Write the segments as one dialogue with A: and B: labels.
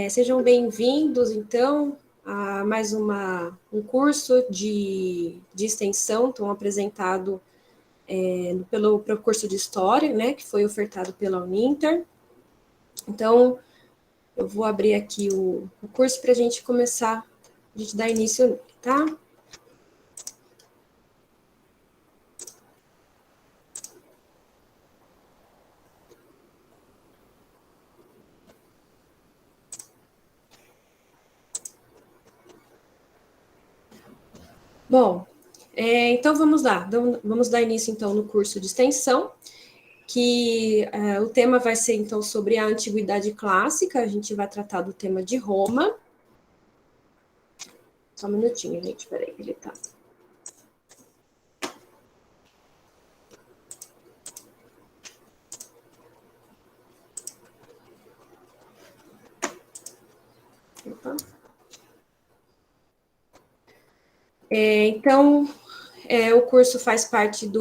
A: Sejam bem-vindos, então, a mais um curso de extensão, então, apresentado pelo curso de História, né, que foi ofertado pela Uninter. Então, eu vou abrir aqui o curso para a gente começar, a gente dar início, tá? Bom, então vamos lá, vamos dar início, então, no curso de extensão, que o tema vai ser, então, sobre a Antiguidade Clássica, a gente vai tratar do tema de Roma. Só um minutinho, gente, peraí, que ele tá. Opa. Então, o curso faz parte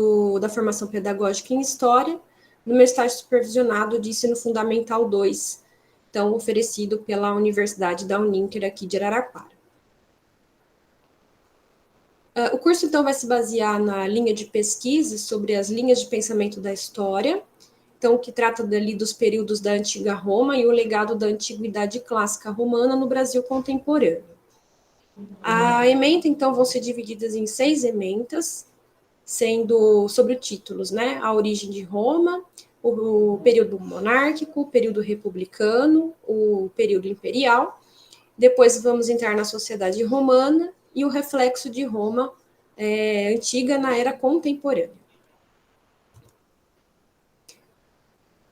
A: da formação pedagógica em História, no meu estágio supervisionado de Ensino Fundamental 2, então, oferecido pela Universidade da Uninter aqui de Araraquara. O curso, então, vai se basear na linha de pesquisa sobre as linhas de pensamento da história, então, que trata dali dos períodos da Antiga Roma e o legado da Antiguidade Clássica Romana no Brasil contemporâneo. A ementa, então, vão ser divididas em 6 ementas, sendo sobre títulos, né? A origem de Roma, o período monárquico, o período republicano, o período imperial. Depois vamos entrar na sociedade romana e o reflexo de Roma antiga na era contemporânea.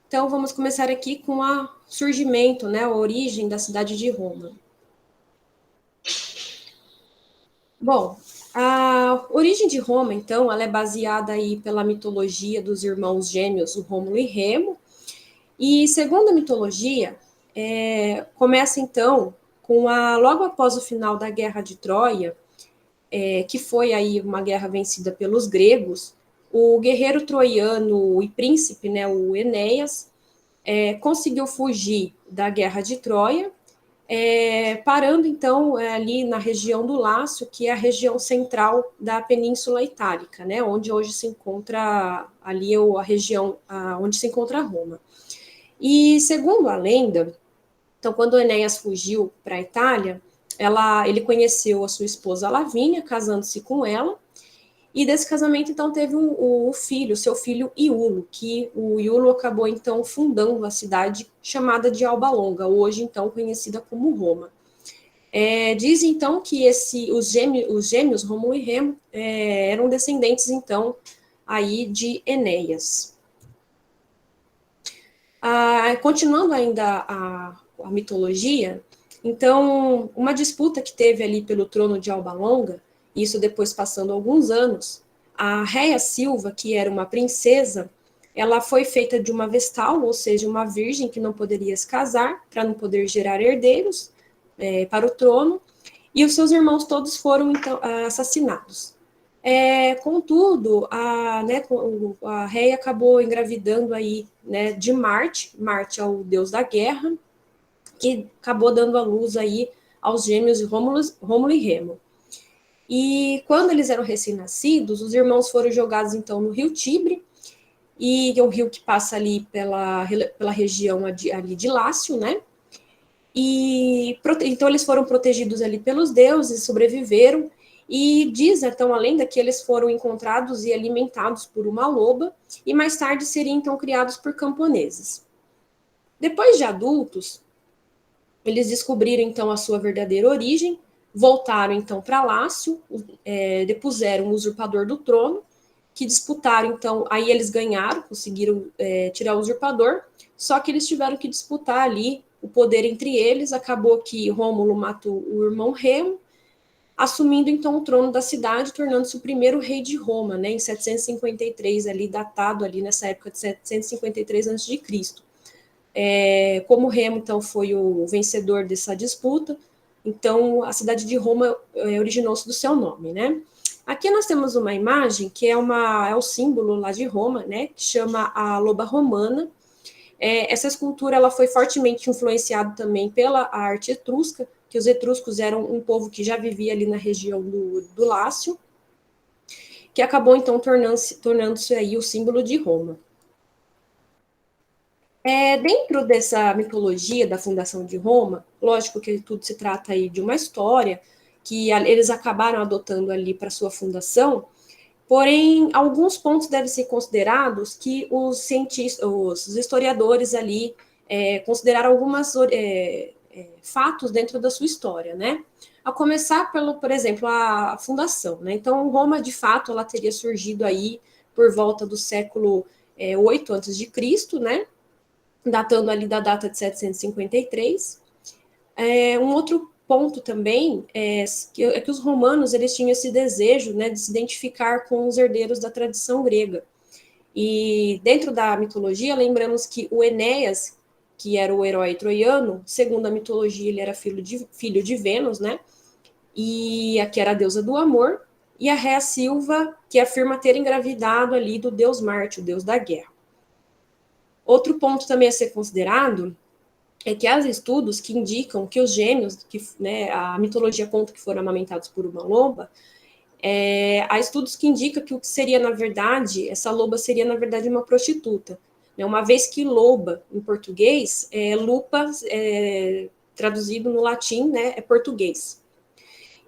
A: Então, vamos começar aqui com o surgimento, né, a origem da cidade de Roma. Bom, a origem de Roma, então, ela é baseada aí pela mitologia dos irmãos gêmeos, o Rômulo e Remo, e segundo a mitologia, começa então logo após o final da Guerra de Troia, que foi aí uma guerra vencida pelos gregos, o guerreiro troiano e príncipe, né, o Enéas, conseguiu fugir da Guerra de Troia, parando então ali na região do Lácio, que é a região central da Península Itálica, né, onde hoje se encontra ali a região onde se encontra Roma. E segundo a lenda, então quando Enéas fugiu para a Itália, ele conheceu a sua esposa Lavínia, casando-se com ela, e desse casamento, então, teve um filho, seu filho Iulo, que o Iulo acabou, então, fundando a cidade chamada de Alba Longa, hoje, então, conhecida como Roma. Diz, então, que os gêmeos Rômulo e Remo eram descendentes, então, aí de Enéas. Continuando ainda a mitologia, então, uma disputa que teve ali pelo trono de Alba Longa, isso depois passando alguns anos, a Réia Silva, que era uma princesa, ela foi feita de uma vestal, ou seja, uma virgem que não poderia se casar, para não poder gerar herdeiros para o trono, e os seus irmãos todos foram então assassinados. Contudo, a Réia acabou engravidando aí, né, de Marte é o deus da guerra, que acabou dando à luz aí aos gêmeos Rômulo e Remo. E quando eles eram recém-nascidos, os irmãos foram jogados então no rio Tibre, e é um rio que passa ali pela região ali de Lácio, né? E então eles foram protegidos ali pelos deuses, sobreviveram, e diz então a lenda que eles foram encontrados e alimentados por uma loba, e mais tarde seriam então criados por camponeses. Depois de adultos, eles descobriram então a sua verdadeira origem, voltaram então para Lácio, depuseram o usurpador do trono, que disputaram então, aí eles ganharam, conseguiram tirar o usurpador, só que eles tiveram que disputar ali o poder entre eles, acabou que Rômulo matou o irmão Remo, assumindo então o trono da cidade, tornando-se o primeiro rei de Roma, né, em 753, ali datado ali nessa época de 753 a.C. Como Remo, então, foi o vencedor dessa disputa, então a cidade de Roma originou-se do seu nome, né? Aqui nós temos uma imagem que é o símbolo lá de Roma, né? Que chama a loba romana. Essa escultura ela foi fortemente influenciada também pela arte etrusca, que os etruscos eram um povo que já vivia ali na região do Lácio, que acabou então tornando-se aí o símbolo de Roma. Dentro dessa mitologia da fundação de Roma, lógico que tudo se trata aí de uma história que eles acabaram adotando ali para sua fundação, porém, alguns pontos devem ser considerados que os cientistas, os historiadores ali consideraram algumas fatos dentro da sua história, né? A começar pelo, por exemplo, a fundação, né? Então, Roma, de fato, ela teria surgido aí por volta do século 8 a.C., né? Datando ali da data de 753. Um outro ponto também que os romanos eles tinham esse desejo, né, de se identificar com os herdeiros da tradição grega. E dentro da mitologia, lembramos que o Enéas, que era o herói troiano, segundo a mitologia, ele era filho de Vênus, né? E aqui era a deusa do amor, e a Rhea Silva, que afirma ter engravidado ali do deus Marte, o deus da guerra. Outro ponto também a ser considerado é que há estudos que indicam que os gêmeos, que né, a mitologia conta que foram amamentados por uma loba, há estudos que indicam que o que seria, na verdade, essa loba seria, na verdade, uma prostituta. Né, uma vez que loba, em português, lupa, traduzido no latim, né, é português.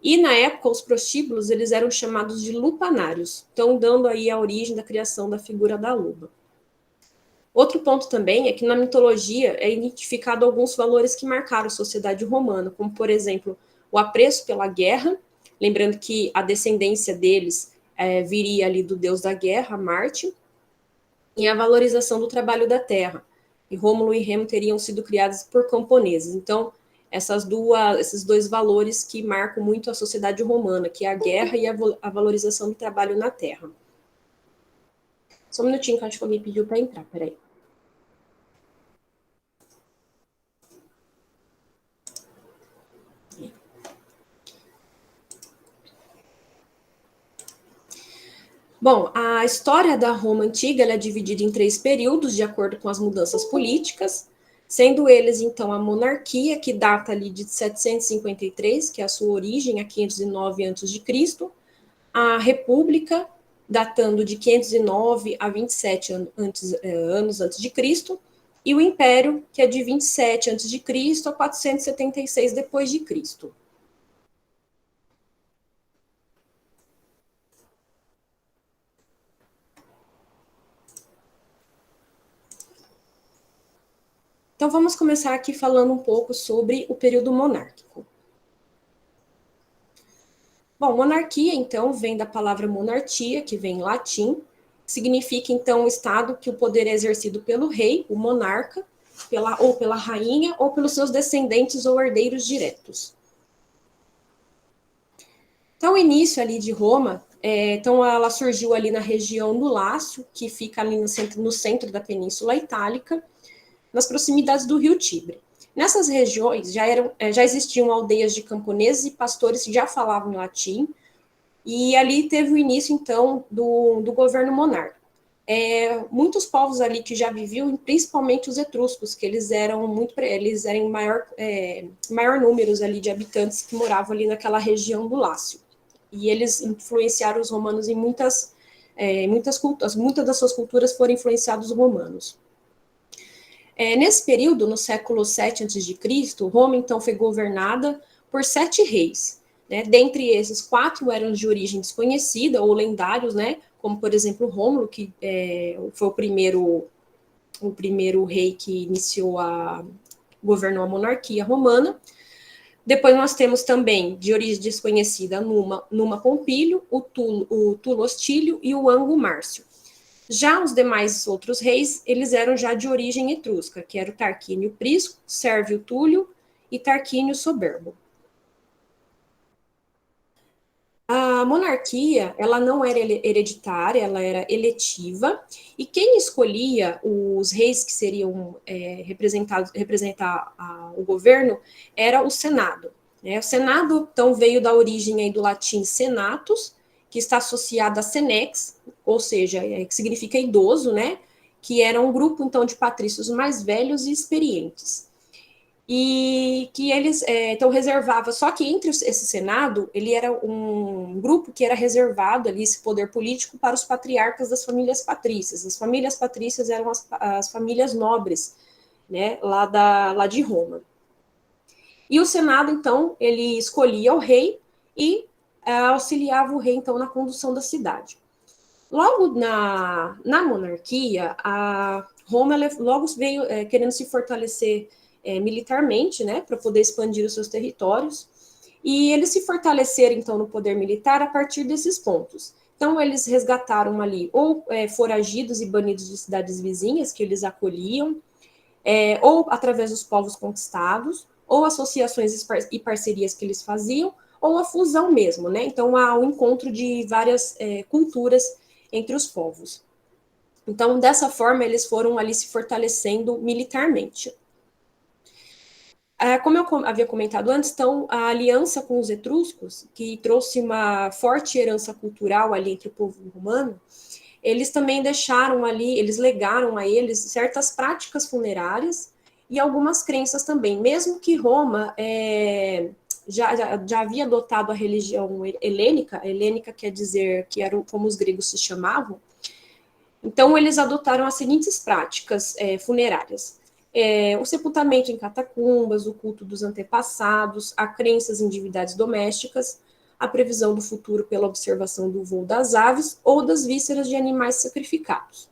A: E, na época, os prostíbulos, eles eram chamados de lupanários, então dando aí a origem da criação da figura da loba. Outro ponto também é que na mitologia é identificado alguns valores que marcaram a sociedade romana, como, por exemplo, o apreço pela guerra, lembrando que a descendência deles viria ali do deus da guerra, Marte, e a valorização do trabalho da terra. E Rômulo e Remo teriam sido criados por camponeses. Então, esses dois valores que marcam muito a sociedade romana, que é a guerra e a valorização do trabalho na terra. Só um minutinho que eu acho que alguém pediu para entrar, peraí. Bom, a história da Roma antiga é dividida em 3 períodos, de acordo com as mudanças políticas, sendo eles, então, a monarquia, que data ali de 753, que é a sua origem, a 509 a.C., a república, datando de 509 a 27 anos antes de Cristo, e o império, que é de 27 a.C. a 476 depois de Cristo. Então, vamos começar aqui falando um pouco sobre o período monárquico. Bom, monarquia, então, vem da palavra monarchia, que vem em latim, significa, então, um estado que o poder é exercido pelo rei, o monarca, ou pela rainha, ou pelos seus descendentes ou herdeiros diretos. Então, o início ali de Roma, então ela surgiu ali na região do Lácio, que fica ali no centro da Península Itálica, nas proximidades do rio Tibre. Nessas regiões já existiam aldeias de camponeses e pastores que já falavam latim, e ali teve o início, então, do governo monárquico. Muitos povos ali que já viviam, principalmente os etruscos, que eles eram em maior números ali de habitantes que moravam ali naquela região do Lácio. E eles influenciaram os romanos em muitas culturas, muitas das suas culturas foram influenciadas dos romanos. Nesse período, no século 7 a.C., Roma, então, foi governada por 7 reis. Né? Dentre esses, 4 eram de origem desconhecida ou lendários, né? Como, por exemplo, Rômulo, que foi o primeiro rei que governou a monarquia romana. Depois nós temos também, de origem desconhecida, Numa Pompílio, o Tulo Hostílio e o Ango Márcio. Já os demais outros reis, eles eram já de origem etrusca, que era o Tarquínio Prisco, Sérvio Túlio e Tarquínio Soberbo. A monarquia, ela não era hereditária, ela era eletiva, e quem escolhia os reis que seriam representar o governo era o Senado. Né? O Senado, então, veio da origem aí do latim senatus, que está associado a senex, ou seja, que significa idoso, né? que era um grupo, então, de patrícios mais velhos e experientes. E que eles, então, reservava, só que entre esse Senado, ele era um grupo que era reservado ali, esse poder político, para os patriarcas das famílias patrícias. As famílias patrícias eram as famílias nobres, né, lá de Roma. E o Senado, então, ele escolhia o rei e auxiliava o rei, então, na condução da cidade. Logo na monarquia, a Roma logo veio querendo se fortalecer militarmente, né, para poder expandir os seus territórios, e eles se fortaleceram, então, no poder militar a partir desses pontos. Então, eles resgataram ali ou foragidos e banidos de cidades vizinhas que eles acolhiam, ou através dos povos conquistados, ou associações e parcerias que eles faziam, ou a fusão mesmo, né? Então, há o encontro de várias culturas entre os povos. Então, dessa forma, eles foram ali se fortalecendo militarmente. Como eu havia comentado antes, então, a aliança com os etruscos, que trouxe uma forte herança cultural ali entre o povo romano, eles também deixaram ali, eles legaram a eles certas práticas funerárias e algumas crenças também, mesmo que Roma já havia adotado a religião helênica quer dizer que era como os gregos se chamavam, então eles adotaram as seguintes práticas funerárias. O sepultamento em catacumbas, o culto dos antepassados, a crenças em divindades domésticas, a previsão do futuro pela observação do voo das aves ou das vísceras de animais sacrificados.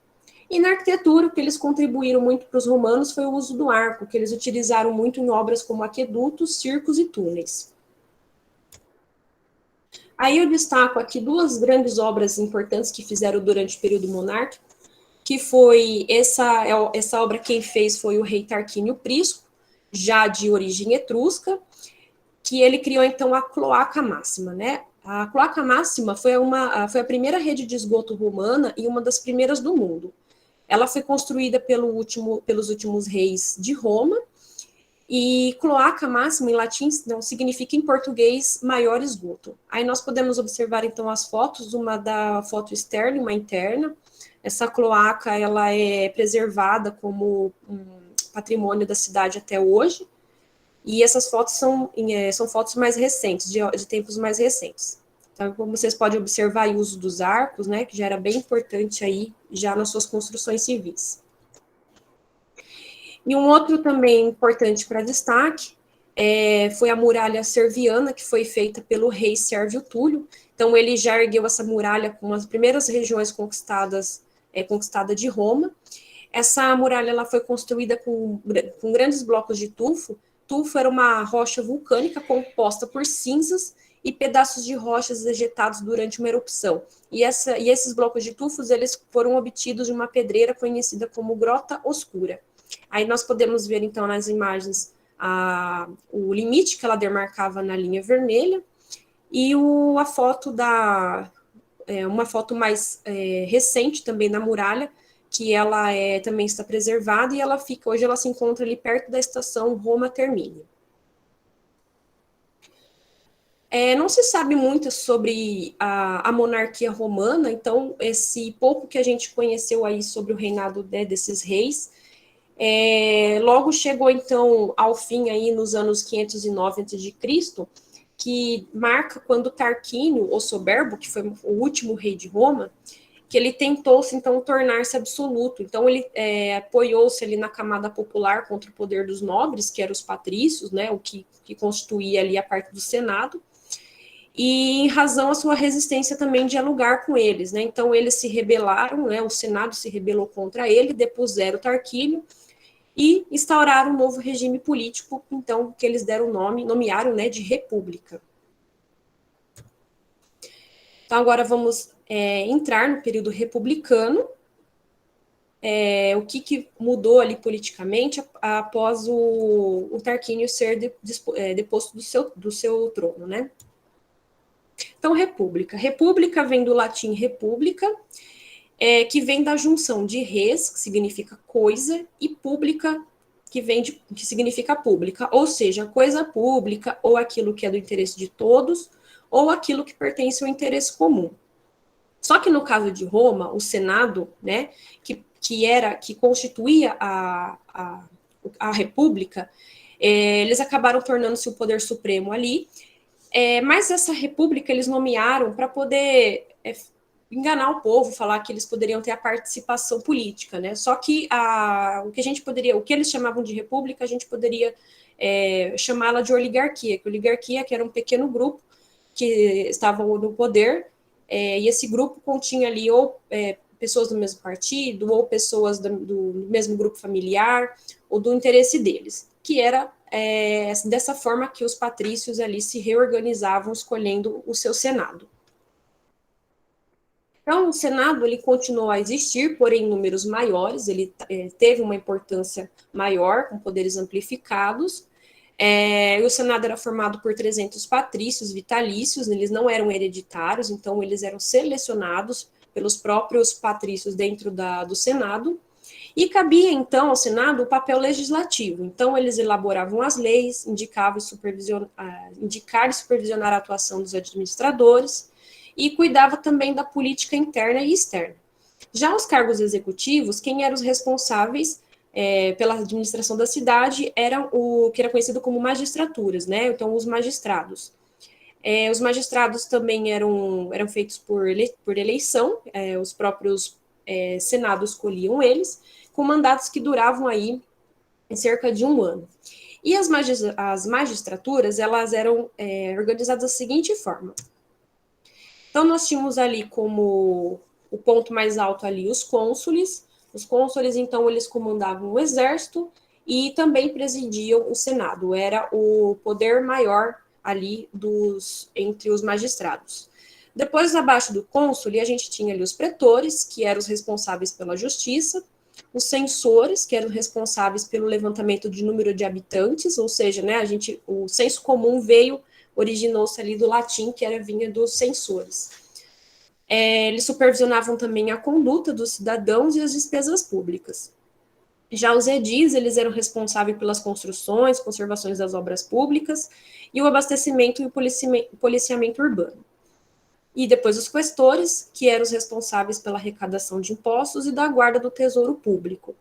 A: E na arquitetura, o que eles contribuíram muito para os romanos foi o uso do arco, que eles utilizaram muito em obras como aquedutos, circos e túneis. Aí eu destaco aqui duas grandes obras importantes que fizeram durante o período monárquico, que foi essa obra quem fez foi o rei Tarquínio Prisco, já de origem etrusca, que ele criou, então, a Cloaca Máxima, né? A Cloaca Máxima foi a primeira rede de esgoto romana e uma das primeiras do mundo. Ela foi construída pelos últimos reis de Roma, e cloaca máxima, em latim, não, significa, em português, maior esgoto. Aí nós podemos observar, então, as fotos, uma da foto externa e uma interna. Essa cloaca, ela é preservada como um patrimônio da cidade até hoje, e essas fotos são fotos mais recentes, de tempos mais recentes. Então, como vocês podem observar, o uso dos arcos, né, que já era bem importante aí, já nas suas construções civis. E um outro também importante para destaque foi a muralha serviana, que foi feita pelo rei Sérvio Túlio. Então, ele já ergueu essa muralha com as primeiras regiões conquistadas de Roma. Essa muralha ela foi construída com grandes blocos de tufo. Tufo era uma rocha vulcânica composta por cinzas e pedaços de rochas ejetados durante uma erupção. E esses blocos de tufos eles foram obtidos de uma pedreira conhecida como Grota Oscura. Aí nós podemos ver, então, nas imagens, o limite que ela demarcava na linha vermelha e a foto uma foto mais recente também na muralha, que ela também está preservada e hoje ela se encontra ali perto da estação Roma Termini. Não se sabe muito sobre a monarquia romana, então esse pouco que a gente conheceu aí sobre o reinado desses reis, logo chegou, então, ao fim aí nos anos 509 a.C., que marca quando Tarquínio, o Soberbo, que foi o último rei de Roma, que ele tentou, então, tornar-se absoluto. Então, ele apoiou-se ali na camada popular contra o poder dos nobres, que eram os patrícios, né, o que constituía ali a parte do Senado, e em razão a sua resistência também de dialogar com eles, né, então eles se rebelaram, né, o Senado se rebelou contra ele, depuseram Tarquínio, e instauraram um novo regime político, então, que eles nomearam, né, de república. Então, agora vamos entrar no período republicano, o que mudou ali politicamente após o Tarquínio ser deposto do seu trono, né? Então, república. República vem do latim república, que vem da junção de res, que significa coisa, e pública, que significa pública, ou seja, coisa pública, ou aquilo que é do interesse de todos, ou aquilo que pertence ao interesse comum. Só que no caso de Roma, o Senado, né, que que constituía a República, eles acabaram tornando-se o poder supremo ali, mas essa República eles nomearam para poder enganar o povo, falar que eles poderiam ter a participação política, né? Só que o que eles chamavam de república, a gente poderia chamá-la de oligarquia, que era um pequeno grupo que estavam no poder, e esse grupo continha ali ou pessoas do mesmo partido, ou pessoas do mesmo grupo familiar, ou do interesse deles, que era dessa forma que os patrícios ali se reorganizavam, escolhendo o seu senado. Então, o Senado ele continuou a existir, porém em números maiores, ele teve uma importância maior, com poderes amplificados. O Senado era formado por 300 patrícios vitalícios, eles não eram hereditários, então eles eram selecionados pelos próprios patrícios dentro do Senado, e cabia então ao Senado o papel legislativo. Então eles elaboravam as leis, indicar e supervisionar a atuação dos administradores, e cuidava também da política interna e externa. Já os cargos executivos, quem eram os responsáveis pela administração da cidade eram o que era conhecido como magistraturas, né? Então, os magistrados. Os magistrados também eram feitos por eleição, os próprios senados escolhiam eles, com mandatos que duravam aí cerca de 1 ano. E as magistraturas, elas eram organizadas da seguinte forma. Então, nós tínhamos ali como o ponto mais alto ali os cônsules. Os cônsules, então, eles comandavam o exército e também presidiam o Senado. Era o poder maior ali entre os magistrados. Depois, abaixo do cônsule, a gente tinha ali os pretores, que eram os responsáveis pela justiça, os censores, que eram responsáveis pelo levantamento de número de habitantes, ou seja, né, o senso comum originou-se ali do latim, que vinha dos censores. Eles supervisionavam também a conduta dos cidadãos e as despesas públicas. Já os edis, eles eram responsáveis pelas construções, conservações das obras públicas e o abastecimento e o policiamento urbano. E depois os questores, que eram os responsáveis pela arrecadação de impostos e da guarda do tesouro público.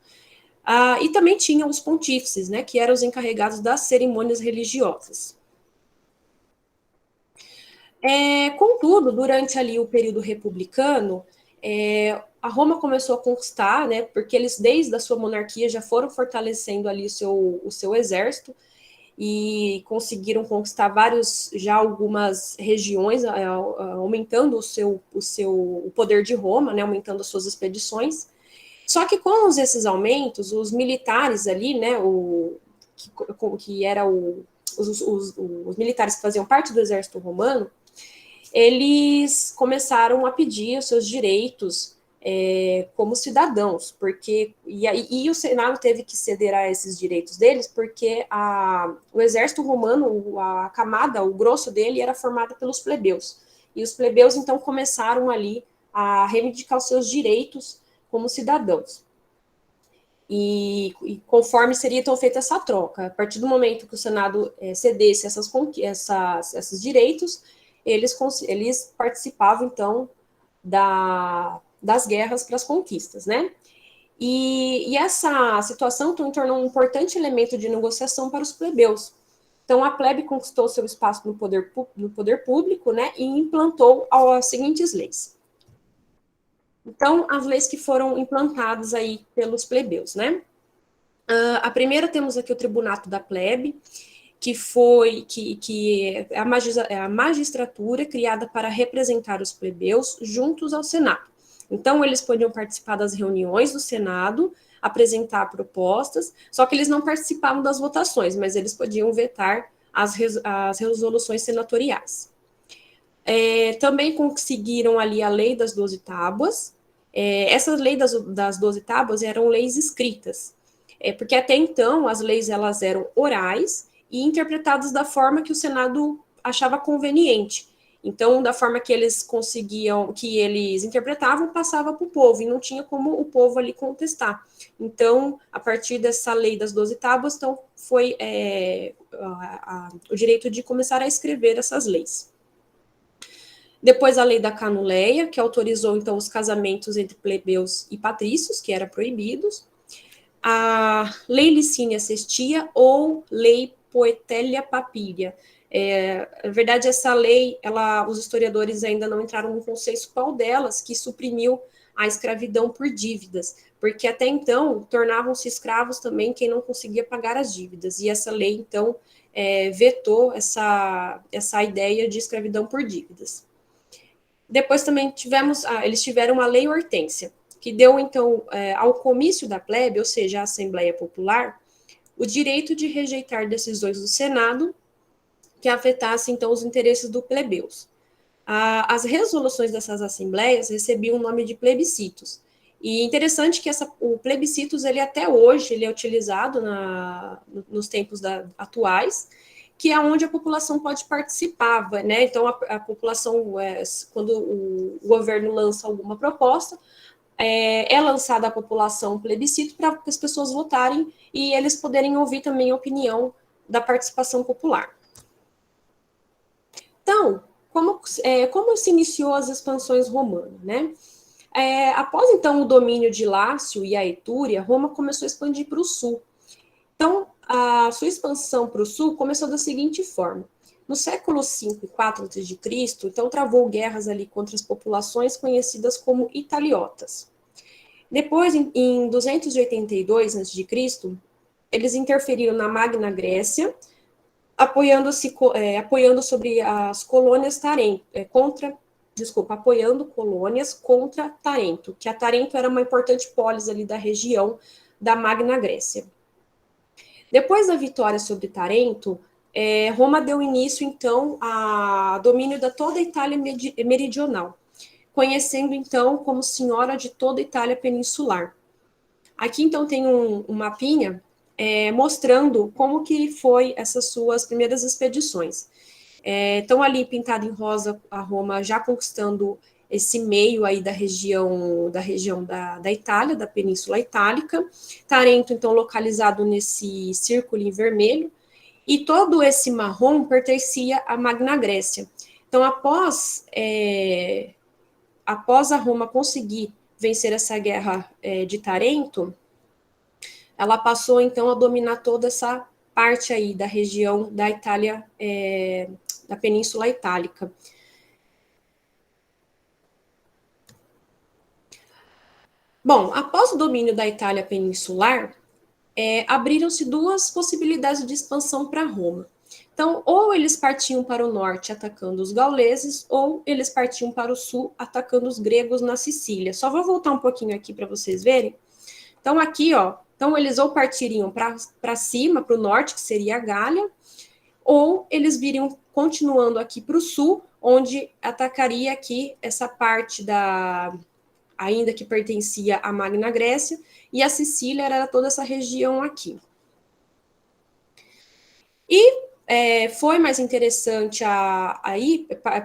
A: E também tinham os pontífices, né, que eram os encarregados das cerimônias religiosas. Contudo, durante ali o período republicano, a Roma começou a conquistar, né, porque eles, desde a sua monarquia, já foram fortalecendo ali o seu exército e conseguiram conquistar algumas regiões, aumentando o poder de Roma, né, aumentando as suas expedições. Só que com esses aumentos, os militares ali, né, os militares que faziam parte do exército romano, eles começaram a pedir os seus direitos como cidadãos, e o Senado teve que ceder a esses direitos deles, porque o exército romano, o grosso dele era formado pelos plebeus, e os plebeus então começaram ali a reivindicar os seus direitos como cidadãos. E conforme seria então feita essa troca, a partir do momento que o Senado cedesse esses direitos, eles participavam, então, das guerras para as conquistas, né? E essa situação tornou um importante elemento de negociação para os plebeus. Então, a plebe conquistou seu espaço no poder público, né, e implantou as seguintes leis. Então, as leis que foram implantadas aí pelos plebeus, né? A primeira, temos aqui o Tribunato da Plebe, que é a magistratura criada para representar os plebeus juntos ao Senado. Então, eles podiam participar das reuniões do Senado, apresentar propostas, só que eles não participavam das votações, mas eles podiam vetar as resoluções senatoriais. Também conseguiram ali a Lei das 12 Tábuas. Essa lei das 12 Tábuas eram leis escritas, porque até então as leis elas eram orais e interpretadas da forma que o Senado achava conveniente. Então, da forma que eles interpretavam, passava para o povo, e não tinha como o povo ali contestar. Então, a partir dessa lei das 12 tábuas, então, foi o direito de começar a escrever essas leis. Depois a lei da Canuleia, que autorizou, então, os casamentos entre plebeus e patrícios, que eram proibidos. A lei Licínia Sestia ou lei Poetélia Papília. Na verdade, essa lei, os historiadores ainda não entraram no consenso qual delas que suprimiu a escravidão por dívidas, porque até então tornavam-se escravos também quem não conseguia pagar as dívidas, e essa lei, então, vetou essa ideia de escravidão por dívidas. Depois também eles tiveram a lei Hortência, que deu, então, ao comício da plebe, ou seja, a Assembleia Popular, o direito de rejeitar decisões do Senado que afetassem, então, os interesses dos plebeus. As resoluções dessas assembleias recebiam o nome de plebiscitos. E interessante que o plebiscitos, ele até hoje, ele é utilizado nos tempos atuais, que é onde a população pode participar, né? Então, a população, quando o governo lança alguma proposta, é lançada à população um plebiscito para as pessoas votarem e eles poderem ouvir também a opinião da participação popular. Então, como se iniciou as expansões romanas, né? Após, então, o domínio de Lácio e a Etúria, Roma começou a expandir para o sul. Então, a sua expansão para o sul começou da seguinte forma. No século V e IV a.C., então travou guerras ali contra as populações conhecidas como italiotas. Depois, em 282 a.C., eles interferiram na Magna Grécia, apoiando sobre as colônias apoiando colônias contra Tarento, que a Tarento era uma importante polis ali da região da Magna Grécia. Depois da vitória sobre Tarento, Roma deu início, então, a domínio de toda a Itália meridional, conhecendo, então, como Senhora de toda a Itália peninsular. Aqui, então, tem um mapinha mostrando como que foi essas suas primeiras expedições. Então, ali, pintado em rosa, a Roma já conquistando esse meio aí da região da Itália, da Península Itálica. Tarento, então, localizado nesse círculo em vermelho. E todo esse marrom pertencia à Magna Grécia. Então, após a Roma conseguir vencer essa guerra de Tarento, ela passou, então, a dominar toda essa parte aí da região da Itália, da Península Itálica. Bom, após o domínio da Itália peninsular, abriram-se duas possibilidades de expansão para Roma. Então, ou eles partiam para o norte atacando os gauleses, ou eles partiam para o sul atacando os gregos na Sicília. Só vou voltar um pouquinho aqui para vocês verem. Então, aqui, ó, então eles ou partiriam para cima, para o norte, que seria a Gália, ou eles viriam continuando aqui para o sul, onde atacaria aqui essa parte ainda que pertencia à Magna Grécia, e a Sicília era toda essa região aqui. E foi mais interessante a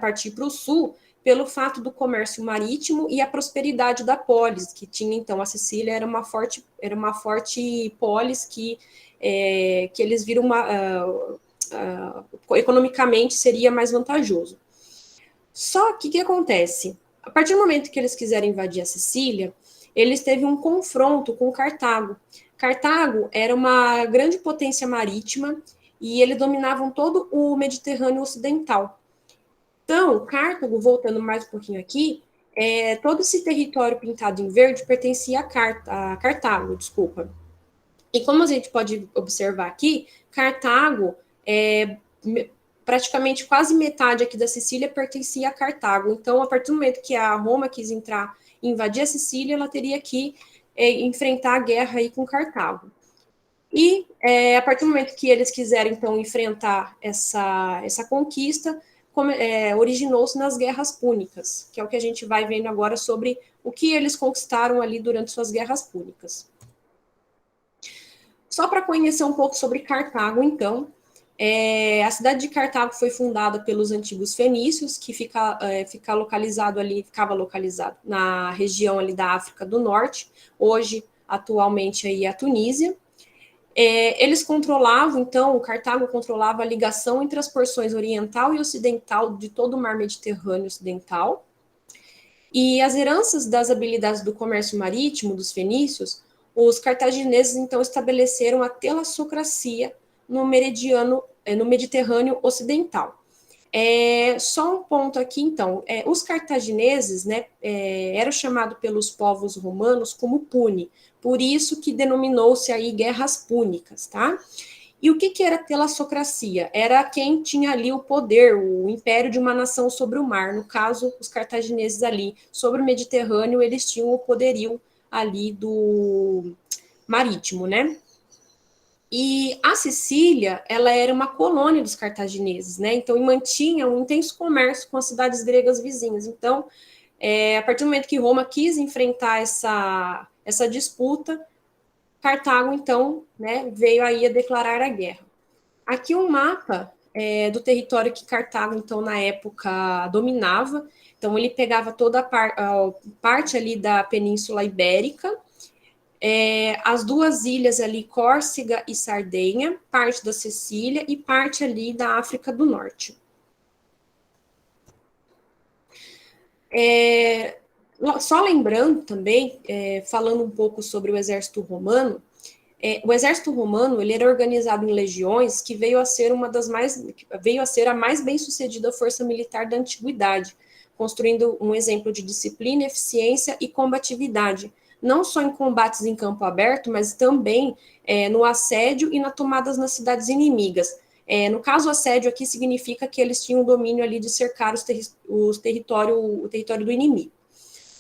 A: partir para o sul, pelo fato do comércio marítimo e a prosperidade da polis, que tinha, então, a Sicília era uma forte polis que eles viram economicamente seria mais vantajoso. Só que o que acontece? A partir do momento que eles quiseram invadir a Sicília, eles teve um confronto com Cartago. Cartago era uma grande potência marítima e eles dominavam todo o Mediterrâneo Ocidental. Então, Cartago, voltando mais um pouquinho aqui, todo esse território pintado em verde pertencia a Cartago, desculpa. E como a gente pode observar aqui, Cartago, praticamente quase metade aqui da Sicília pertencia a Cartago. Então, a partir do momento que a Roma quis entrar e invadir a Sicília, ela teria que enfrentar a guerra aí com Cartago. E a partir do momento que eles quiserem, então, enfrentar essa conquista, originou-se nas guerras púnicas, que é o que a gente vai vendo agora sobre o que eles conquistaram ali durante suas guerras púnicas. Só para conhecer um pouco sobre Cartago, então, a cidade de Cartago foi fundada pelos antigos fenícios, que ficava localizado na região ali da África do Norte, hoje, atualmente, aí a Tunísia. Eles controlavam, então, o Cartago controlava a ligação entre as porções oriental e ocidental de todo o mar Mediterrâneo ocidental. E as heranças das habilidades do comércio marítimo dos fenícios, os cartagineses, então, estabeleceram a telassocracia no Mediterrâneo ocidental. Só um ponto aqui, então, os cartagineses, né, eram chamados pelos povos romanos como puni, por isso que denominou-se aí guerras púnicas, tá? E o que era telassocracia? Era quem tinha ali o poder, o império de uma nação sobre o mar. No caso, os cartagineses ali, sobre o Mediterrâneo, eles tinham o poderio ali do marítimo, né? E a Sicília, ela era uma colônia dos cartagineses, né? Então, mantinha um intenso comércio com as cidades gregas vizinhas. Então, a partir do momento que Roma quis enfrentar essa disputa, Cartago, então, né, veio aí a declarar a guerra. Aqui um mapa do território que Cartago, então, na época, dominava. Então, ele pegava toda a parte ali da Península Ibérica, as duas ilhas ali, Córcega e Sardenha, parte da Sicília e parte ali da África do Norte. Só lembrando também, falando um pouco sobre o exército romano, o exército romano ele era organizado em legiões que veio a ser a mais bem-sucedida força militar da antiguidade, construindo um exemplo de disciplina, eficiência e combatividade, não só em combates em campo aberto, mas também no assédio e na tomada nas cidades inimigas. No caso, assédio aqui significa que eles tinham o domínio ali de cercar o território do inimigo.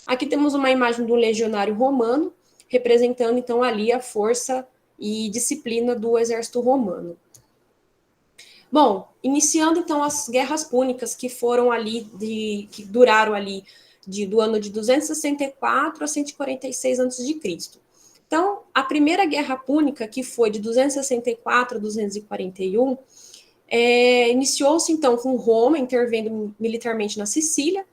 A: Aqui temos uma imagem do legionário romano, representando então ali a força e disciplina do exército romano. Bom, iniciando então as guerras púnicas que foram ali que duraram ali do ano de 264 a 146 a.C. Então, a primeira guerra púnica, que foi de 264 a 241, iniciou-se então com Roma intervindo militarmente na Sicília,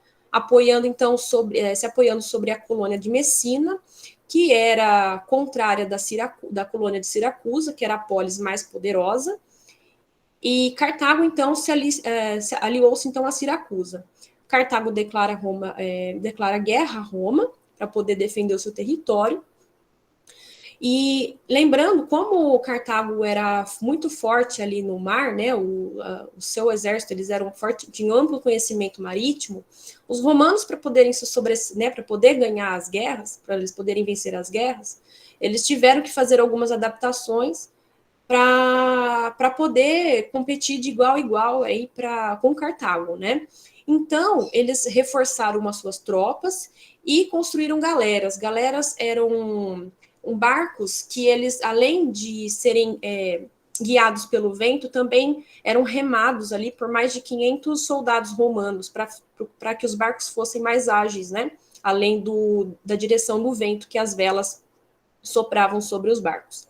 A: se apoiando sobre a colônia de Messina, que era contrária da colônia de Siracusa, que era a polis mais poderosa, e Cartago, então, aliou-se então a Siracusa. Cartago declara guerra a Roma para poder defender o seu território. E lembrando, como Cartago era muito forte ali no mar, né, o seu exército, eles eram fortes, tinham amplo conhecimento marítimo, os romanos, para poderem para poder ganhar as guerras, para eles poderem vencer as guerras, eles tiveram que fazer algumas adaptações para poder competir de igual a igual aí com Cartago, né? Então, eles reforçaram as suas tropas e construíram galeras. Galeras eram barcos que eles, além de serem guiados pelo vento, também eram remados ali por mais de 500 soldados romanos para que os barcos fossem mais ágeis, né? Além da direção do vento que as velas sopravam sobre os barcos.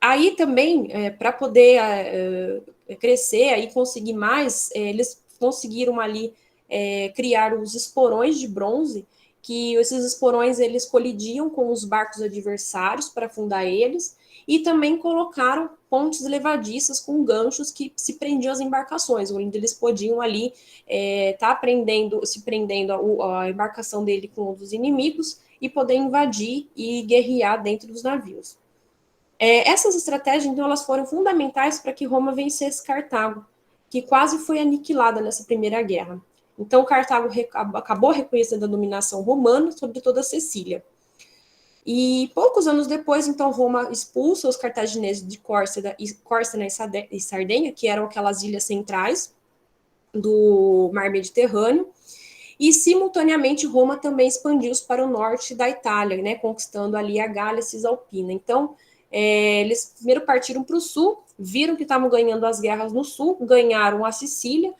A: Aí também, para poder crescer e conseguir mais, eles conseguiram ali criar os esporões de bronze, que esses esporões eles colidiam com os barcos adversários para afundar eles, e também colocaram pontes levadiças com ganchos que se prendiam às embarcações, onde eles podiam ali se prendendo a embarcação dele com os inimigos e poder invadir e guerrear dentro dos navios. Essas estratégias, então, elas foram fundamentais para que Roma vencesse Cartago, que quase foi aniquilada nessa primeira guerra. Então, Cartago acabou reconhecendo a dominação romana sobre toda a Sicília. E poucos anos depois, então, Roma expulsa os cartagineses de Córcega e Sardenha, que eram aquelas ilhas centrais do mar Mediterrâneo, e, simultaneamente, Roma também expandiu-se para o norte da Itália, né, conquistando ali a Gália Cisalpina. Então, eles primeiro partiram para o sul, viram que estavam ganhando as guerras no sul, ganharam a Sicília,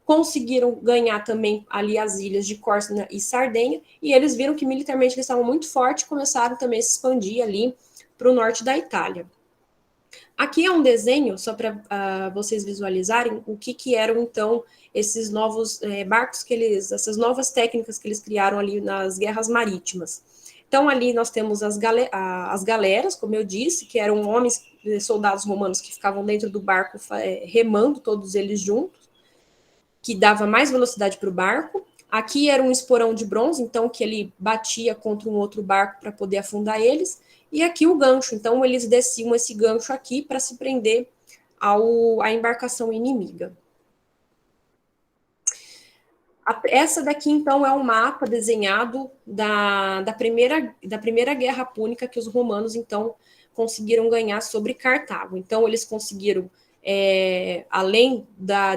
A: conseguiram ganhar também ali as ilhas de Córcega e Sardenha, e eles viram que militarmente eles estavam muito fortes, começaram também a se expandir ali para o norte da Itália. Aqui é um desenho, só para vocês visualizarem o que eram, então, esses novos barcos essas novas técnicas que eles criaram ali nas guerras marítimas. Então, ali nós temos as galeras, como eu disse, que eram homens, soldados romanos que ficavam dentro do barco remando, todos eles juntos, que dava mais velocidade para o barco. Aqui era um esporão de bronze, então, que ele batia contra um outro barco para poder afundar eles. E aqui o gancho, então eles desciam esse gancho aqui para se prender à embarcação inimiga. Essa daqui, então, é um mapa desenhado da primeira Guerra Púnica que os romanos, então, conseguiram ganhar sobre Cartago. Então, eles conseguiram, além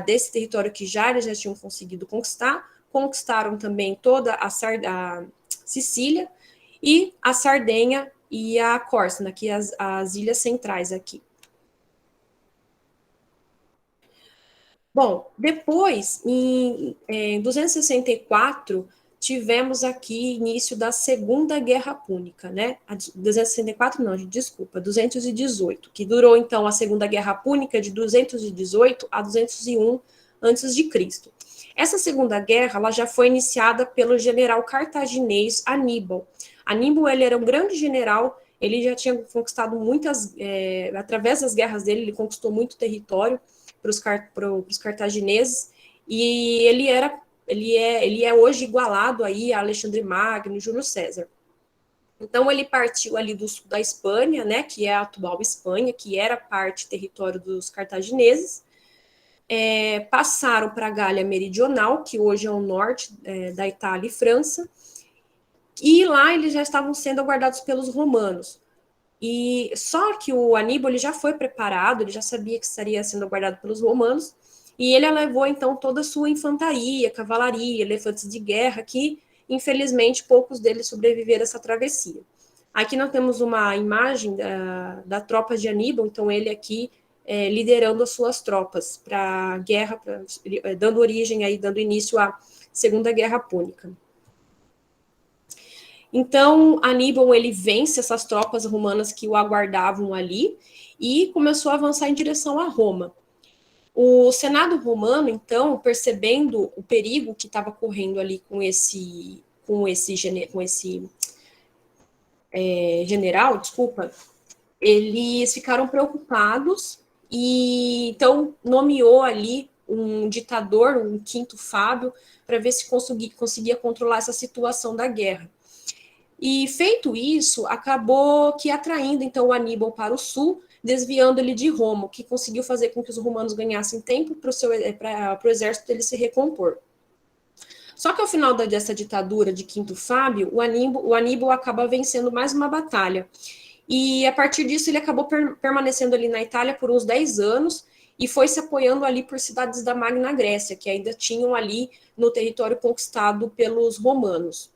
A: desse território que eles já tinham conseguido conquistar, conquistaram também toda a Sicília e a Sardenha e a Córcega, aqui as ilhas centrais aqui. Bom, depois, em 264, tivemos aqui início da Segunda Guerra Púnica, né? 264 não, desculpa, 218, que durou então a Segunda Guerra Púnica de 218 a 201 a.C. Essa Segunda Guerra, ela já foi iniciada pelo general cartaginês Aníbal. Aníbal, ele era um grande general, ele já tinha conquistado através das guerras dele, ele conquistou muito território para os cartagineses, e ele é hoje igualado aí a Alexandre Magno, Júlio César. Então ele partiu ali do sul da Espanha, né, que é a atual Espanha, que era parte território dos cartagineses, passaram para a Gália Meridional, que hoje é o norte da Itália e França, e lá eles já estavam sendo aguardados pelos romanos. E só que o Aníbal ele já foi preparado, ele já sabia que estaria sendo aguardado pelos romanos, e ele levou então toda a sua infantaria, cavalaria, elefantes de guerra, que infelizmente poucos deles sobreviveram a essa travessia. Aqui nós temos uma imagem da tropa de Aníbal, então ele aqui liderando as suas tropas para a guerra, dando início à Segunda Guerra Púnica. Então, Aníbal, ele vence essas tropas romanas que o aguardavam ali e começou a avançar em direção a Roma. O Senado romano, então, percebendo o perigo que estava correndo ali com esse general, eles ficaram preocupados e então nomeou ali um ditador, um Quinto Fábio, para ver se conseguia controlar essa situação da guerra. E feito isso, acabou que atraindo então o Aníbal para o sul, desviando ele de Roma, o que conseguiu fazer com que os romanos ganhassem tempo para o exército dele se recompor. Só que ao final dessa ditadura de Quinto Fábio, o Aníbal acaba vencendo mais uma batalha. E a partir disso ele acabou permanecendo ali na Itália por uns 10 anos e foi se apoiando ali por cidades da Magna Grécia, que ainda tinham ali no território conquistado pelos romanos.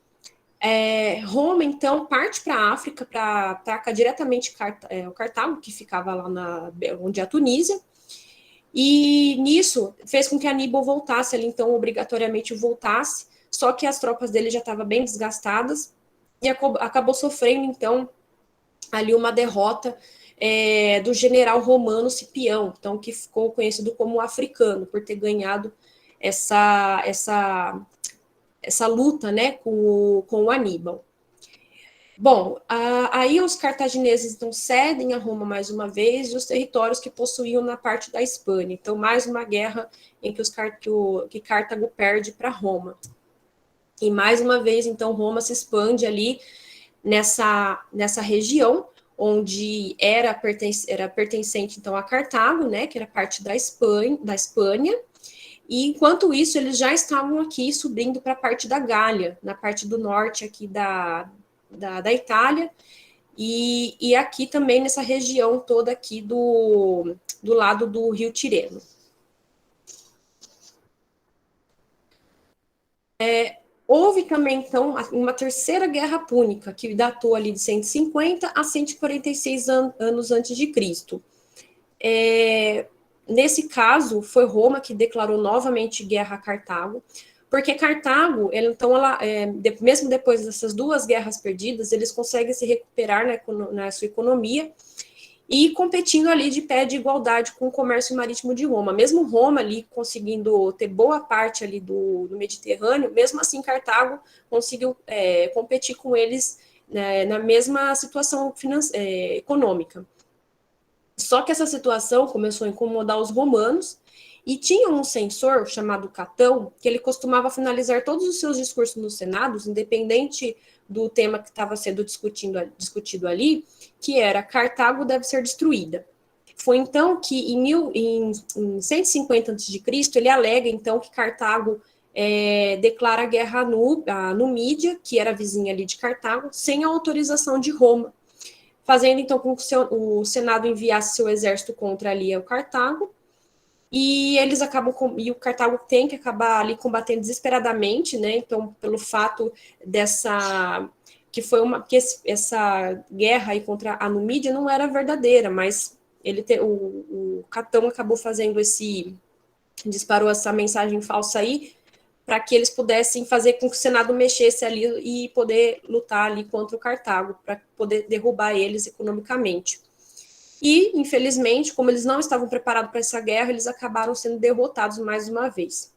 A: Roma, então, parte para a África para atacar diretamente o Cartago, que ficava lá onde é a Tunísia, e nisso fez com que Aníbal voltasse ali, então, obrigatoriamente voltasse, só que as tropas dele já estavam bem desgastadas, e acabou sofrendo, então, ali uma derrota do general romano Cipião, então, que ficou conhecido como africano, por ter ganhado essa luta, né, com o Aníbal. Bom, aí os cartagineses então cedem a Roma mais uma vez e os territórios que possuíam na parte da Espanha. Então, mais uma guerra em que Cartago perde para Roma. E mais uma vez, então, Roma se expande ali nessa região, onde era pertencente então a Cartago, né, que era parte da Espanha. E enquanto isso, eles já estavam aqui subindo para a parte da Gália, na parte do norte aqui da Itália, e aqui também nessa região toda aqui do lado do Rio Tireno. Houve também, então, uma terceira guerra púnica, que datou ali de 150 a 146 anos antes de Cristo. Nesse caso, foi Roma que declarou novamente guerra a Cartago, porque Cartago, mesmo depois dessas duas guerras perdidas, eles conseguem se recuperar na sua economia e competindo ali de pé de igualdade com o comércio marítimo de Roma. Mesmo Roma ali conseguindo ter boa parte ali do Mediterrâneo, mesmo assim Cartago conseguiu competir com eles na mesma situação econômica. Só que essa situação começou a incomodar os romanos, e tinha um censor chamado Catão, que ele costumava finalizar todos os seus discursos nos senados, independente do tema que estava sendo discutido ali, que era Cartago deve ser destruída. Foi então que em 150 a.C., ele alega então que Cartago declara guerra à Numídia, que era vizinha ali de Cartago, sem a autorização de Roma, fazendo então com que o Senado enviasse seu exército contra ali o Cartago, e eles acabam e o Cartago tem que acabar ali combatendo desesperadamente, né? Então, pelo fato dessa que essa guerra aí contra a Numídia não era verdadeira, mas o Catão acabou fazendo disparou essa mensagem falsa aí, para que eles pudessem fazer com que o Senado mexesse ali e poder lutar ali contra o Cartago, para poder derrubar eles economicamente. E, infelizmente, como eles não estavam preparados para essa guerra, eles acabaram sendo derrotados mais uma vez.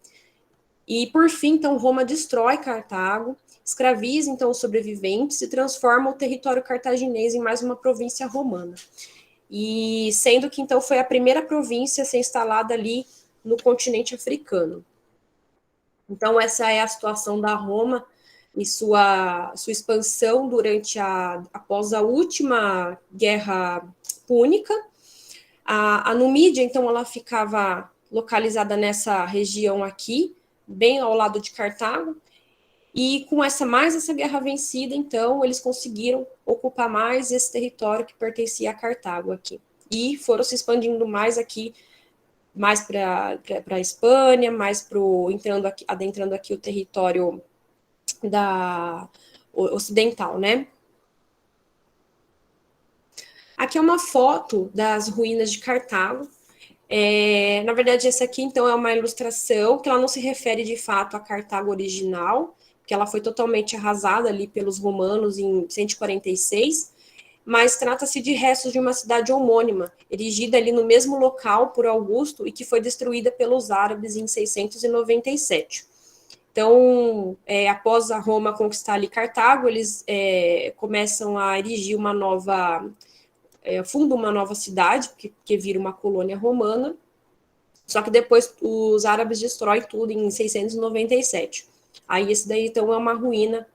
A: E, por fim, então, Roma destrói Cartago, escraviza, então, os sobreviventes e transforma o território cartaginês em mais uma província romana. E sendo que, então, foi a primeira província a ser instalada ali no continente africano. Então, essa é a situação da Roma e sua expansão após a última guerra púnica. A Numídia, então, ela ficava localizada nessa região aqui, bem ao lado de Cartago, e com essa guerra vencida, então, eles conseguiram ocupar mais esse território que pertencia a Cartago aqui. E foram se expandindo mais aqui, mais para a Espanha, mais adentrando aqui o território ocidental, né? Aqui é uma foto das ruínas de Cartago. Na verdade, essa aqui, então, é uma ilustração que ela não se refere, de fato, à Cartago original, que ela foi totalmente arrasada ali pelos romanos em 146, mas trata-se de restos de uma cidade homônima, erigida ali no mesmo local por Augusto e que foi destruída pelos árabes em 697. Então, após a Roma conquistar ali Cartago, eles começam a erigir fundam uma nova cidade, que vira uma colônia romana, só que depois os árabes destroem tudo em 697. Aí esse daí, então, é uma ruína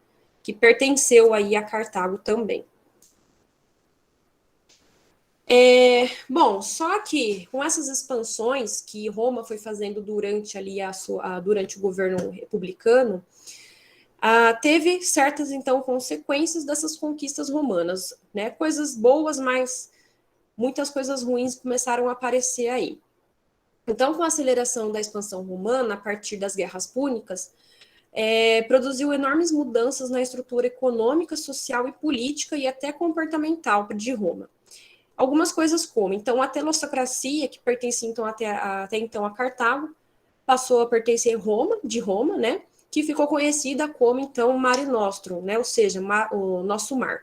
A: que pertenceu aí a Cartago também. Bom, só que com essas expansões que Roma foi fazendo durante o governo republicano, teve certas, então, consequências dessas conquistas romanas, né? Coisas boas, mas muitas coisas ruins começaram a aparecer aí. Então, com a aceleração da expansão romana, a partir das guerras púnicas, produziu enormes mudanças na estrutura econômica, social e política e até comportamental de Roma. Algumas coisas como, então, a telocracia, que pertencia então, até então a Cartago, passou a pertencer de Roma, né, que ficou conhecida como, então, Mare Nostrum, né, ou seja, o nosso mar,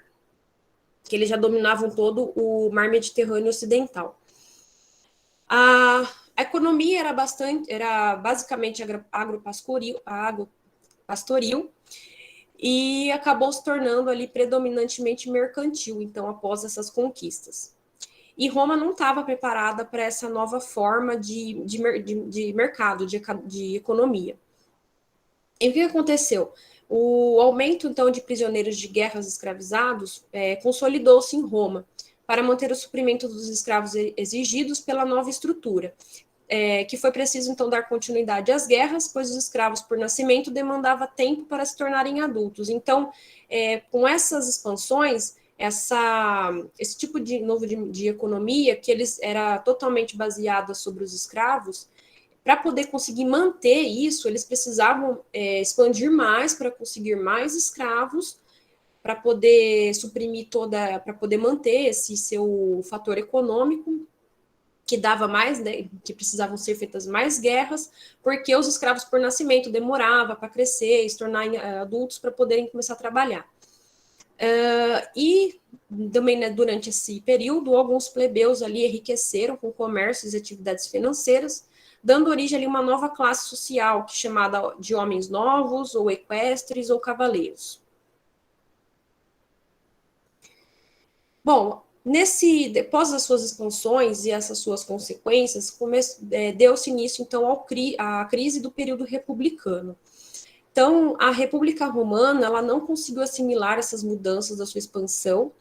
A: que eles já dominavam todo o mar Mediterrâneo Ocidental. A economia era basicamente agropastoril, e acabou se tornando ali predominantemente mercantil, então, após essas conquistas. E Roma não estava preparada para essa nova forma de mercado, de economia. E o que aconteceu? O aumento, então, de prisioneiros de guerras escravizados consolidou-se em Roma para manter o suprimento dos escravos exigidos pela nova estrutura, que foi preciso, então, dar continuidade às guerras, pois os escravos, por nascimento, demandavam tempo para se tornarem adultos. Então, com essas expansões, esse tipo de economia, que era totalmente baseada sobre os escravos, para poder conseguir manter isso, eles precisavam expandir mais para conseguir mais escravos, para poder suprimir para poder manter esse seu fator econômico, que dava mais, né, que precisavam ser feitas mais guerras, porque os escravos por nascimento demorava para crescer, se tornarem adultos para poderem começar a trabalhar. E também, né, durante esse período, alguns plebeus ali enriqueceram com comércios e atividades financeiras, dando origem ali a uma nova classe social, que é chamada de homens novos, ou equestres, ou cavaleiros. Bom, depois das suas expansões e essas suas consequências, deu-se início, então, à crise do período republicano. Então, a República Romana, ela não conseguiu assimilar essas mudanças da sua expansão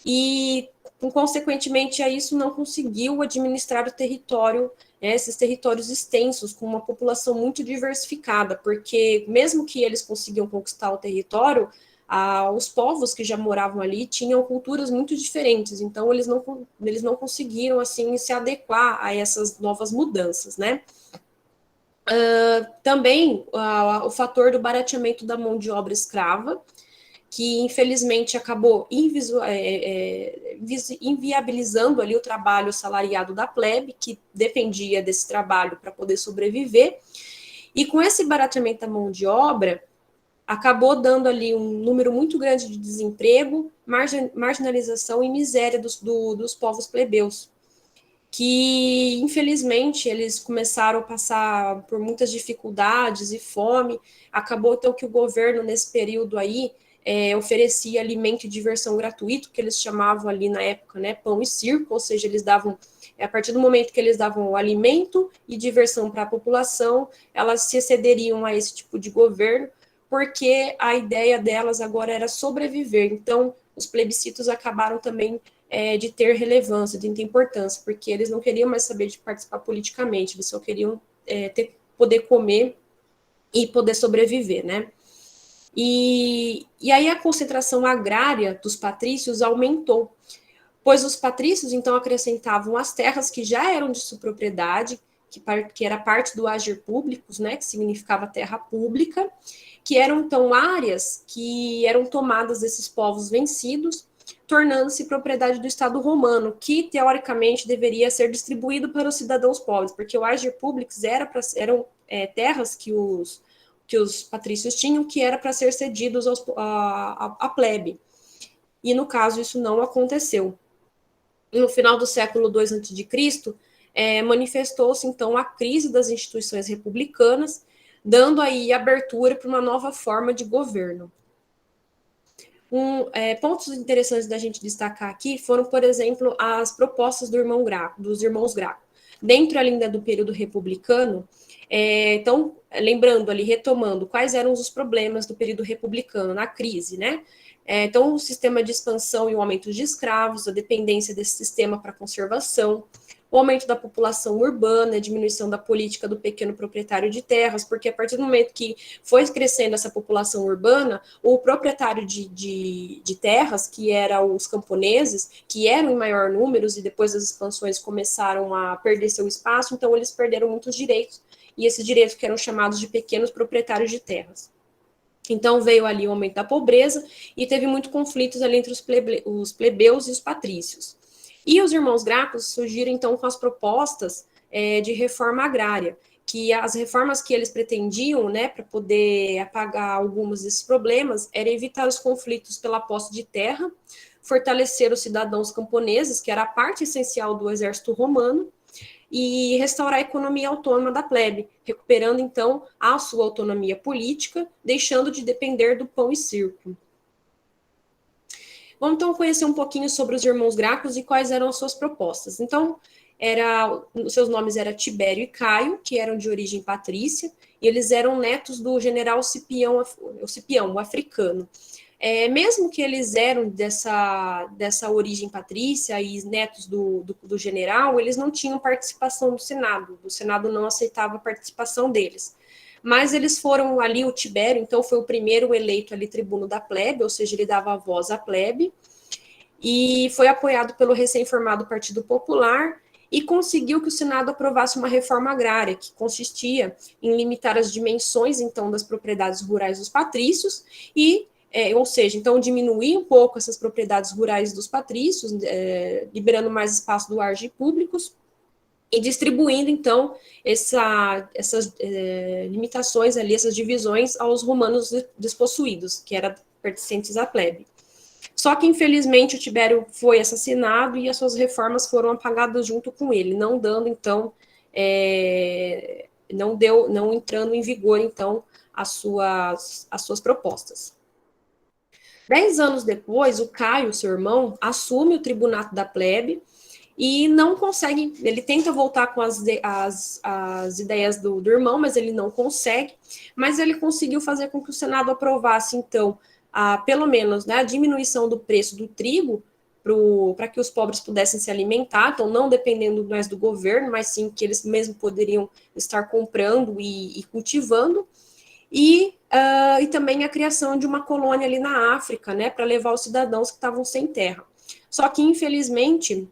A: e, consequentemente a isso, não conseguiu administrar o território, esses territórios extensos, com uma população muito diversificada, porque mesmo que eles conseguiam conquistar o território, os povos que já moravam ali tinham culturas muito diferentes, então eles não conseguiram, assim, se adequar a essas novas mudanças, né? Também o fator do barateamento da mão de obra escrava, que infelizmente acabou inviabilizando ali o trabalho salariado da plebe, que dependia desse trabalho para poder sobreviver, e com esse barateamento da mão de obra, acabou dando ali um número muito grande de desemprego, marginalização e miséria dos povos plebeus, que infelizmente eles começaram a passar por muitas dificuldades e fome. Acabou então que o governo nesse período aí oferecia alimento e diversão gratuito, que eles chamavam ali na época, né, pão e circo, ou seja, eles davam, a partir do momento que eles davam o alimento e diversão para a população, elas se cederiam a esse tipo de governo, porque a ideia delas agora era sobreviver. Então, os plebiscitos acabaram também de ter relevância, de ter importância, porque eles não queriam mais saber de participar politicamente, eles só queriam poder comer e poder sobreviver, né? E aí a concentração agrária dos patrícios aumentou, pois os patrícios, então, acrescentavam as terras que já eram de sua propriedade, que era parte do agir públicos, né, que significava terra pública, que eram, então, áreas que eram tomadas desses povos vencidos, tornando-se propriedade do Estado romano, que, teoricamente, deveria ser distribuído para os cidadãos pobres, porque o agir públicos eram terras que os patrícios tinham, que era para ser cedidos à plebe. E, no caso, isso não aconteceu. No final do século II a.C., manifestou-se, então, a crise das instituições republicanas, dando aí abertura para uma nova forma de governo. Pontos interessantes da gente destacar aqui foram, por exemplo, as propostas dos irmãos Graco. Dentro ainda do período republicano, então, lembrando ali, retomando, quais eram os problemas do período republicano na crise, né? Então, o sistema de expansão e o aumento de escravos, a dependência desse sistema para conservação, o aumento da população urbana, a diminuição da política do pequeno proprietário de terras, porque a partir do momento que foi crescendo essa população urbana, o proprietário de terras, que eram os camponeses, que eram em maior número, e depois das expansões começaram a perder seu espaço, então eles perderam muitos direitos, e esses direitos que eram chamados de pequenos proprietários de terras. Então veio ali o aumento da pobreza e teve muitos conflitos ali entre os plebeus e os patrícios. E os irmãos Gracos surgiram então com as propostas de reforma agrária, que as reformas que eles pretendiam, né, para poder apagar alguns desses problemas, era evitar os conflitos pela posse de terra, fortalecer os cidadãos camponeses, que era a parte essencial do exército romano, e restaurar a economia autônoma da plebe, recuperando então a sua autonomia política, deixando de depender do pão e circo. Vamos então conhecer um pouquinho sobre os irmãos Gracos e quais eram as suas propostas. Então, os seus nomes eram Tibério e Caio, que eram de origem patrícia, e eles eram netos do general Cipião, o africano. Mesmo que eles eram dessa origem patrícia e netos do general, eles não tinham participação do Senado não aceitava a participação deles. Mas eles foram ali, o Tibério, então, foi o primeiro eleito ali tribuno da plebe, ou seja, ele dava voz à plebe, e foi apoiado pelo recém-formado Partido Popular, e conseguiu que o Senado aprovasse uma reforma agrária, que consistia em limitar as dimensões, então, das propriedades rurais dos patrícios, ou seja, então diminuir um pouco essas propriedades rurais dos patrícios, liberando mais espaço do agir públicos, e distribuindo, então, essas limitações ali, essas divisões aos romanos despossuídos, que eram pertencentes à plebe. Só que, infelizmente, o Tibério foi assassinado e as suas reformas foram apagadas junto com ele, não dando, então, não entrando em vigor, então, as suas propostas. 10 anos depois, o Caio, seu irmão, assume o tribunato da plebe e não consegue, ele tenta voltar com as ideias do irmão, mas ele não consegue, mas ele conseguiu fazer com que o Senado aprovasse, então, pelo menos, né, a diminuição do preço do trigo para que os pobres pudessem se alimentar, então não dependendo mais do governo, mas sim que eles mesmos poderiam estar comprando e cultivando, e também a criação de uma colônia ali na África, né, para levar os cidadãos que estavam sem terra. Só que, infelizmente,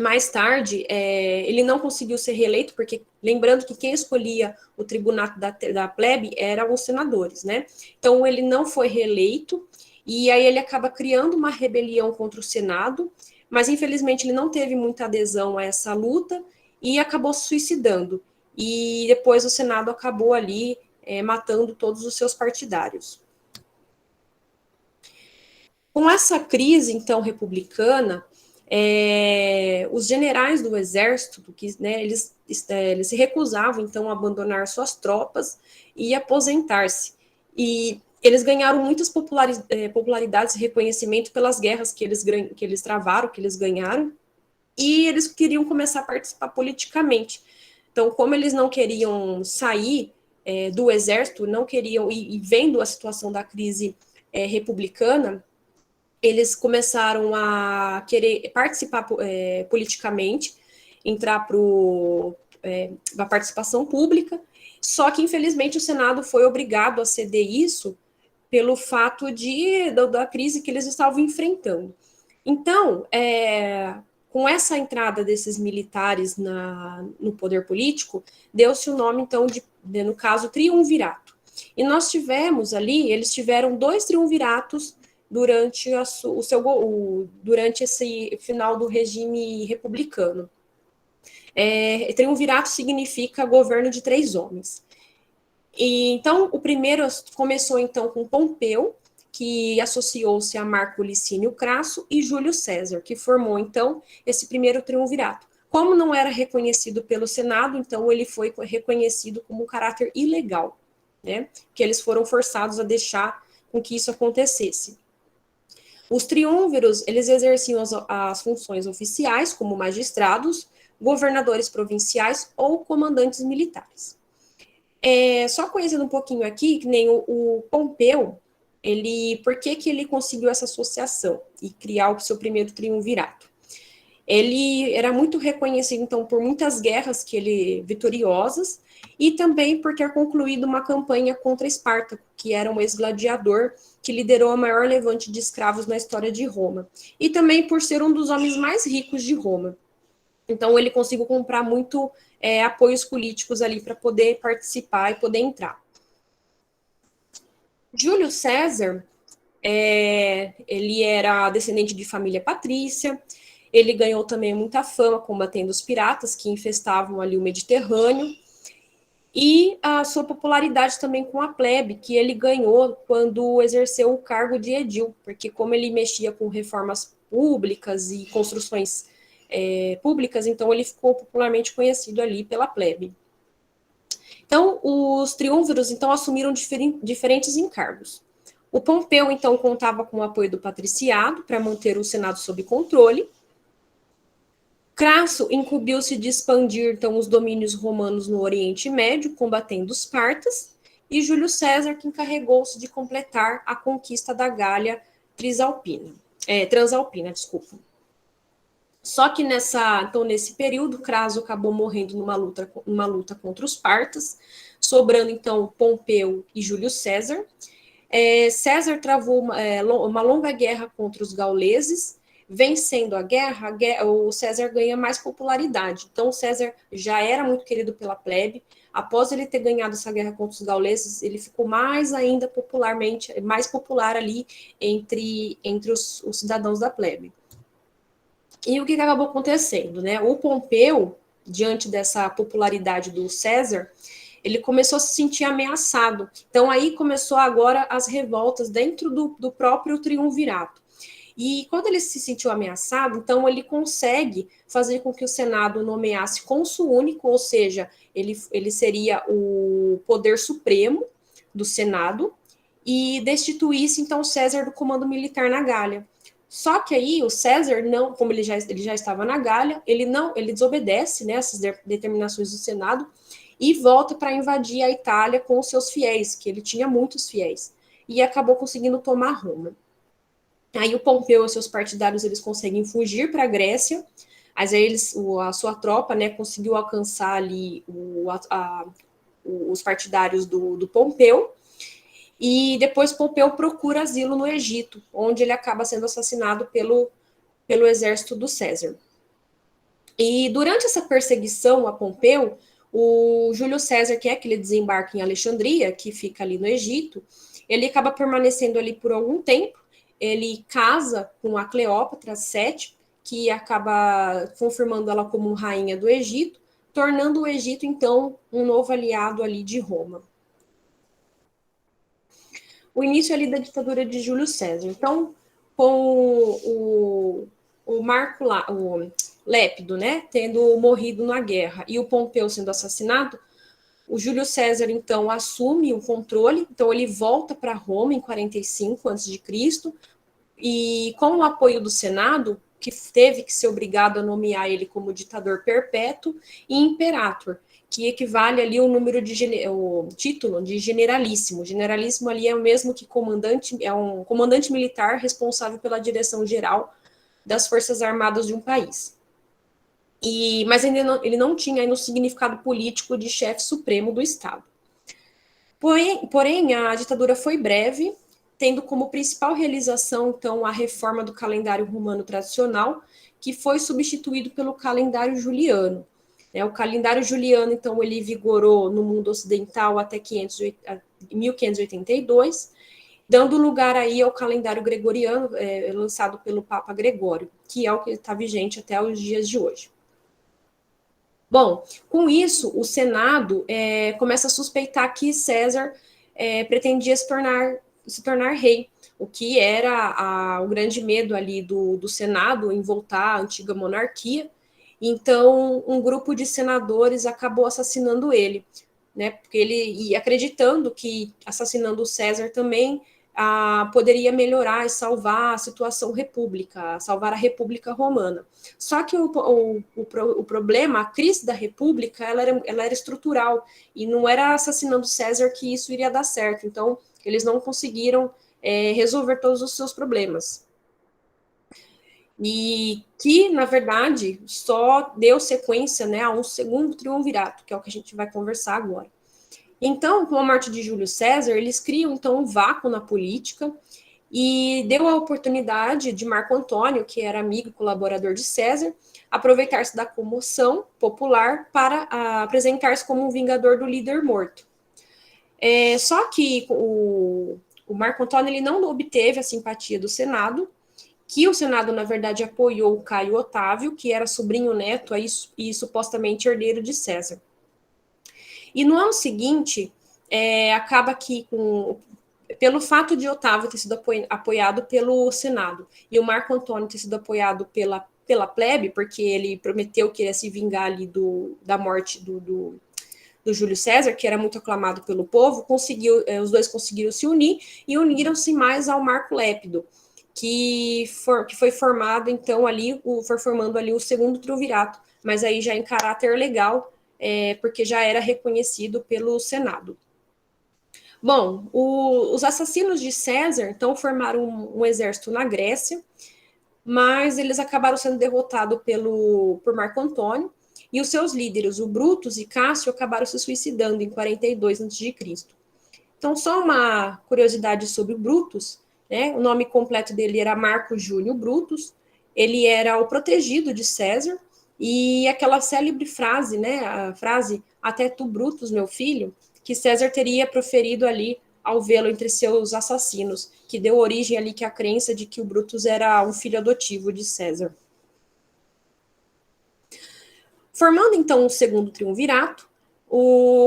A: mais tarde, ele não conseguiu ser reeleito, porque, lembrando que quem escolhia o tribunato da plebe eram os senadores, né? Então, ele não foi reeleito, e aí ele acaba criando uma rebelião contra o Senado, mas, infelizmente, ele não teve muita adesão a essa luta e acabou se suicidando. E depois o Senado acabou ali matando todos os seus partidários. Com essa crise, então, republicana, os generais do exército, né, eles se recusavam, então, a abandonar suas tropas e aposentar-se. E eles ganharam muitas popularidades e reconhecimento pelas guerras que eles travaram, que eles ganharam, e eles queriam começar a participar politicamente. Então, como eles não queriam sair do exército, não queriam, e vendo a situação da crise republicana, eles começaram a querer participar politicamente, entrar para a participação pública, só que, infelizmente, o Senado foi obrigado a ceder isso pelo fato da crise que eles estavam enfrentando. Então, com essa entrada desses militares no poder político, deu-se o nome, então, no caso, triunvirato. E nós tivemos ali, eles tiveram 2 triunviratos durante esse final do regime republicano. Triunvirato significa governo de 3 homens. E, então, o primeiro começou, então, com Pompeu, que associou-se a Marco Licínio Crasso, e Júlio César, que formou, então, esse primeiro triunvirato. Como não era reconhecido pelo Senado, então ele foi reconhecido como um caráter ilegal, né? Que eles foram forçados a deixar com que isso acontecesse. Os triunviros, eles exerciam as funções oficiais, como magistrados, governadores provinciais ou comandantes militares. Só conhecendo um pouquinho aqui, que nem o Pompeu, por que ele conseguiu essa associação e criar o seu primeiro triunvirato? Ele era muito reconhecido, então, por muitas guerras vitoriosas, e também por ter concluído uma campanha contra Espartaco, que era um ex-gladiador que liderou a maior levante de escravos na história de Roma. E também por ser um dos homens mais ricos de Roma. Então, ele conseguiu comprar muito apoios políticos ali para poder participar e poder entrar. Júlio César, ele era descendente de família patrícia, ele ganhou também muita fama combatendo os piratas que infestavam ali o Mediterrâneo, e a sua popularidade também com a plebe, que ele ganhou quando exerceu o cargo de edil, porque como ele mexia com reformas públicas e construções públicas, então ele ficou popularmente conhecido ali pela plebe. Então, os triunviros, então, assumiram diferentes encargos. O Pompeu, então, contava com o apoio do patriciado para manter o Senado sob controle. Crasso incumbiu-se de expandir, então, os domínios romanos no Oriente Médio, combatendo os partas, e Júlio César, que encarregou-se de completar a conquista da Gália Transalpina. Só que nesse período, Crasso acabou morrendo numa luta contra os partas, sobrando, então, Pompeu e Júlio César. César travou uma longa guerra contra os gauleses. Vencendo a guerra, o César ganha mais popularidade. Então, o César já era muito querido pela plebe. Após ele ter ganhado essa guerra contra os gauleses, ele ficou mais ainda mais popular ali entre os cidadãos da plebe. E o que acabou acontecendo, né? O Pompeu, diante dessa popularidade do César, ele começou a se sentir ameaçado. Então, aí começou agora as revoltas dentro do próprio triunvirato. E quando ele se sentiu ameaçado, então ele consegue fazer com que o Senado nomeasse cônsul único, ou seja, ele seria o poder supremo do Senado, e destituísse, então, César do comando militar na Gália. Só que aí o César, não, como ele já estava na Gália, ele desobedece, né, essas determinações do Senado e volta para invadir a Itália com os seus fiéis, que ele tinha muitos fiéis, e acabou conseguindo tomar Roma. Aí o Pompeu e seus partidários eles conseguem fugir para a Grécia, mas aí a sua tropa, né, conseguiu alcançar ali os partidários do Pompeu, e depois Pompeu procura asilo no Egito, onde ele acaba sendo assassinado pelo exército do César. E durante essa perseguição a Pompeu, o Júlio César, que é aquele desembarque em Alexandria, que fica ali no Egito, ele acaba permanecendo ali por algum tempo, ele casa com a Cleópatra VII, que acaba confirmando ela como rainha do Egito, tornando o Egito, então, um novo aliado ali de Roma. O início ali da ditadura de Júlio César. Então, com o Marco o Lépido, né, tendo morrido na guerra, e o Pompeu sendo assassinado, o Júlio César, então, assume o controle, então ele volta para Roma em 45 a.C., e com o apoio do Senado, que teve que ser obrigado a nomear ele como ditador perpétuo e imperator, que equivale ali ao número o título de generalíssimo. Generalíssimo ali é o mesmo que comandante, é um comandante militar responsável pela direção geral das forças armadas de um país. Mas ele não tinha ainda o significado político de chefe supremo do Estado. Porém, a ditadura foi breve, tendo como principal realização, então, a reforma do calendário romano tradicional, que foi substituído pelo calendário juliano. O calendário juliano, então, ele vigorou no mundo ocidental até 1582, dando lugar aí ao calendário gregoriano, lançado pelo Papa Gregório, que é o que está vigente até os dias de hoje. Bom, com isso, o Senado começa a suspeitar que César pretendia se tornar rei, o que era o grande medo ali do Senado em voltar à antiga monarquia. Então, um grupo de senadores acabou assassinando ele, né? Porque e acreditando que assassinando o César também poderia melhorar e salvar a situação república, salvar a República Romana. Só que o problema, a crise da República, ela era estrutural, e não era assassinando César que isso iria dar certo. Então, eles não conseguiram resolver todos os seus problemas. E que, na verdade, só deu sequência, né, a um segundo triunvirato, que é o que a gente vai conversar agora. Então, com a morte de Júlio César, eles criam, então, um vácuo na política e deu a oportunidade de Marco Antônio, que era amigo e colaborador de César, aproveitar-se da comoção popular para apresentar-se como um vingador do líder morto. Só que o Marco Antônio ele não obteve a simpatia do Senado, que o Senado, na verdade, apoiou o Caio Otávio, que era sobrinho neto e supostamente herdeiro de César. E no ano seguinte, acaba que, pelo fato de Otávio ter sido apoiado pelo Senado e o Marco Antônio ter sido apoiado pela plebe, porque ele prometeu que ia se vingar ali da morte do Júlio César, que era muito aclamado pelo povo, os dois conseguiram se unir e uniram-se mais ao Marco Lépido, que foi formado, então, foi formando ali o segundo triunvirato, mas aí já em caráter legal, porque já era reconhecido pelo Senado. Bom, os assassinos de César, então, formaram um exército na Grécia, mas eles acabaram sendo derrotados por Marco Antônio, e os seus líderes, o Brutus e Cássio, acabaram se suicidando em 42 a.C. Então, só uma curiosidade sobre o Brutus, né? O nome completo dele era Marco Júlio Brutus, ele era o protegido de César, e aquela célebre frase, né, a frase "até tu, Brutus, meu filho", que César teria proferido ali ao vê-lo entre seus assassinos, que deu origem ali à crença de que o Brutus era um filho adotivo de César. Formando, então, o segundo triunvirato,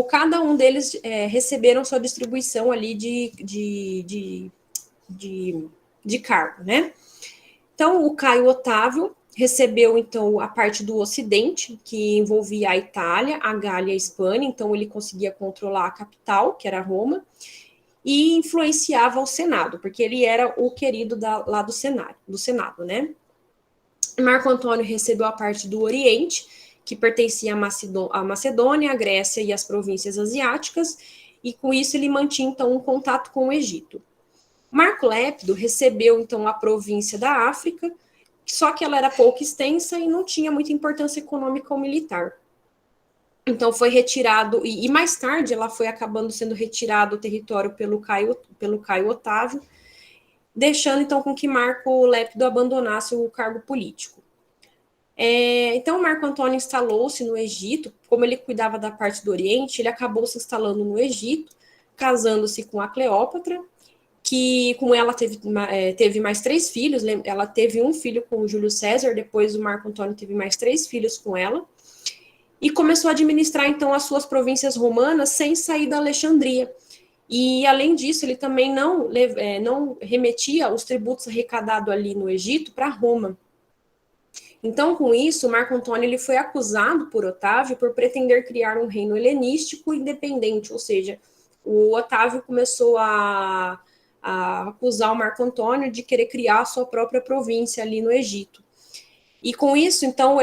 A: cada um deles receberam sua distribuição ali de cargo, né? Então, o Caio Otávio recebeu, então, a parte do Ocidente, que envolvia a Itália, a Gália e a Espanha, então ele conseguia controlar a capital, que era Roma, e influenciava o Senado, porque ele era o querido lá do Senado, né? Marco Antônio recebeu a parte do Oriente, que pertencia à Macedônia, à Grécia e às províncias asiáticas, e com isso ele mantinha então um contato com o Egito. Marco Lépido recebeu então a província da África, só que ela era pouco extensa e não tinha muita importância econômica ou militar. Então foi retirado, e mais tarde ela foi acabando sendo retirado o território pelo Caio Otávio, deixando então com que Marco Lépido abandonasse o cargo político. Então Marco Antônio instalou-se no Egito, como ele cuidava da parte do Oriente, ele acabou se instalando no Egito, casando-se com a Cleópatra, que com ela teve mais 3 filhos, ela teve um filho com o Júlio César, depois o Marco Antônio teve mais 3 filhos com ela, e começou a administrar então as suas províncias romanas sem sair da Alexandria. E além disso, ele também não remetia os tributos arrecadados ali no Egito para Roma. Então, com isso, Marco Antônio ele foi acusado por Otávio por pretender criar um reino helenístico independente, ou seja, o Otávio começou a acusar o Marco Antônio de querer criar a sua própria província ali no Egito. E com isso, então,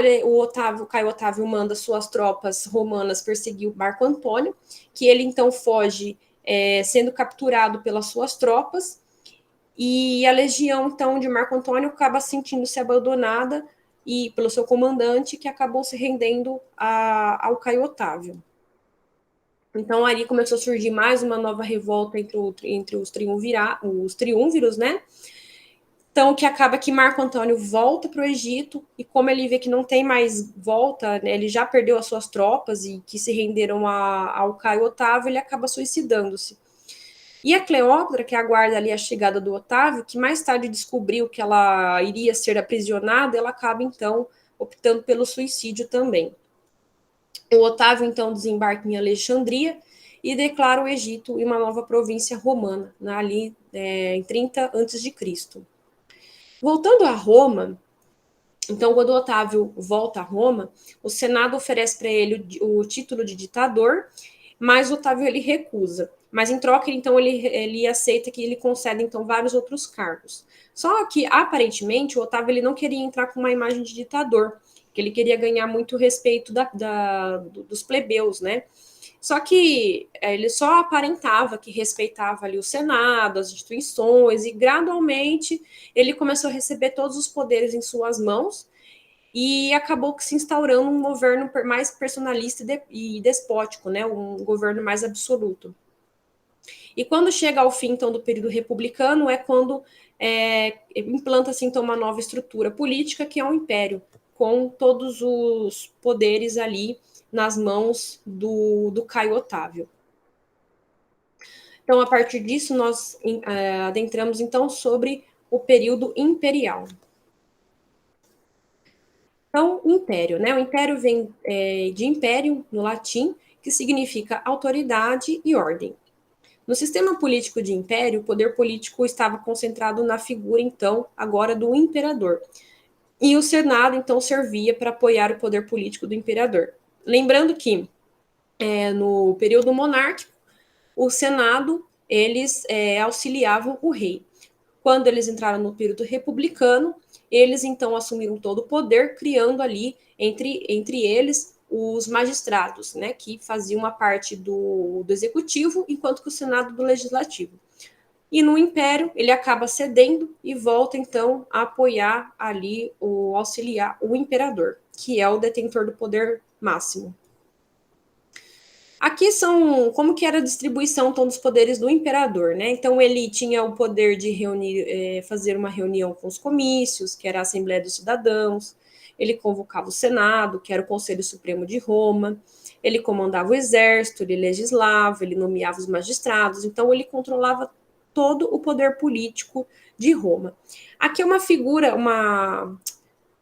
A: Caio Otávio manda suas tropas romanas perseguir o Marco Antônio, que ele então foge, sendo capturado pelas suas tropas, e a legião, então, de Marco Antônio acaba sentindo-se abandonada e pelo seu comandante, que acabou se rendendo ao Caio Otávio. Então, ali começou a surgir mais uma nova revolta entre os triunviros, né? Então, que acaba que Marco Antônio volta para o Egito, e como ele vê que não tem mais volta, né, ele já perdeu as suas tropas e que se renderam ao Caio Otávio, ele acaba suicidando-se. E a Cleópatra, que aguarda ali a chegada do Otávio, que mais tarde descobriu que ela iria ser aprisionada, ela acaba, então, optando pelo suicídio também. O Otávio, então, desembarca em Alexandria e declara o Egito uma nova província romana, ali em 30 a.C. Voltando a Roma, então, quando Otávio volta a Roma, o Senado oferece para ele o título de ditador, mas Otávio ele recusa. Mas em troca, então, ele aceita que ele concede então vários outros cargos. Só que, aparentemente, o Otávio ele não queria entrar com uma imagem de ditador, que ele queria ganhar muito respeito dos plebeus, né? Só que ele só aparentava que respeitava ali o Senado, as instituições, e gradualmente ele começou a receber todos os poderes em suas mãos e acabou se instaurando um governo mais personalista e despótico, né? Um governo mais absoluto. E quando chega ao fim, então, do período republicano, é quando implanta-se, então, uma nova estrutura política, que é o império, com todos os poderes ali nas mãos do Caio Otávio. Então, a partir disso, nós adentramos, então, sobre o período imperial. Então, império, né? O império vem de império, no latim, que significa autoridade e ordem. No sistema político de império, o poder político estava concentrado na figura, então, agora do imperador. E o Senado, então, servia para apoiar o poder político do imperador. Lembrando que, no período monárquico, o Senado, eles auxiliavam o rei. Quando eles entraram no período republicano, eles, então, assumiram todo o poder, criando ali, entre eles, os magistrados, né, que faziam a parte do executivo, enquanto que o Senado do legislativo. E no Império, ele acaba cedendo e volta, então, a apoiar ali, auxiliar o imperador, que é o detentor do poder máximo. Aqui são como que era a distribuição então, dos poderes do imperador, né? Então ele tinha o poder de reunir, fazer uma reunião com os comícios, que era a Assembleia dos Cidadãos, ele convocava o Senado, que era o Conselho Supremo de Roma, ele comandava o exército, ele legislava, ele nomeava os magistrados, então ele controlava todo o poder político de Roma. Aqui é uma figura,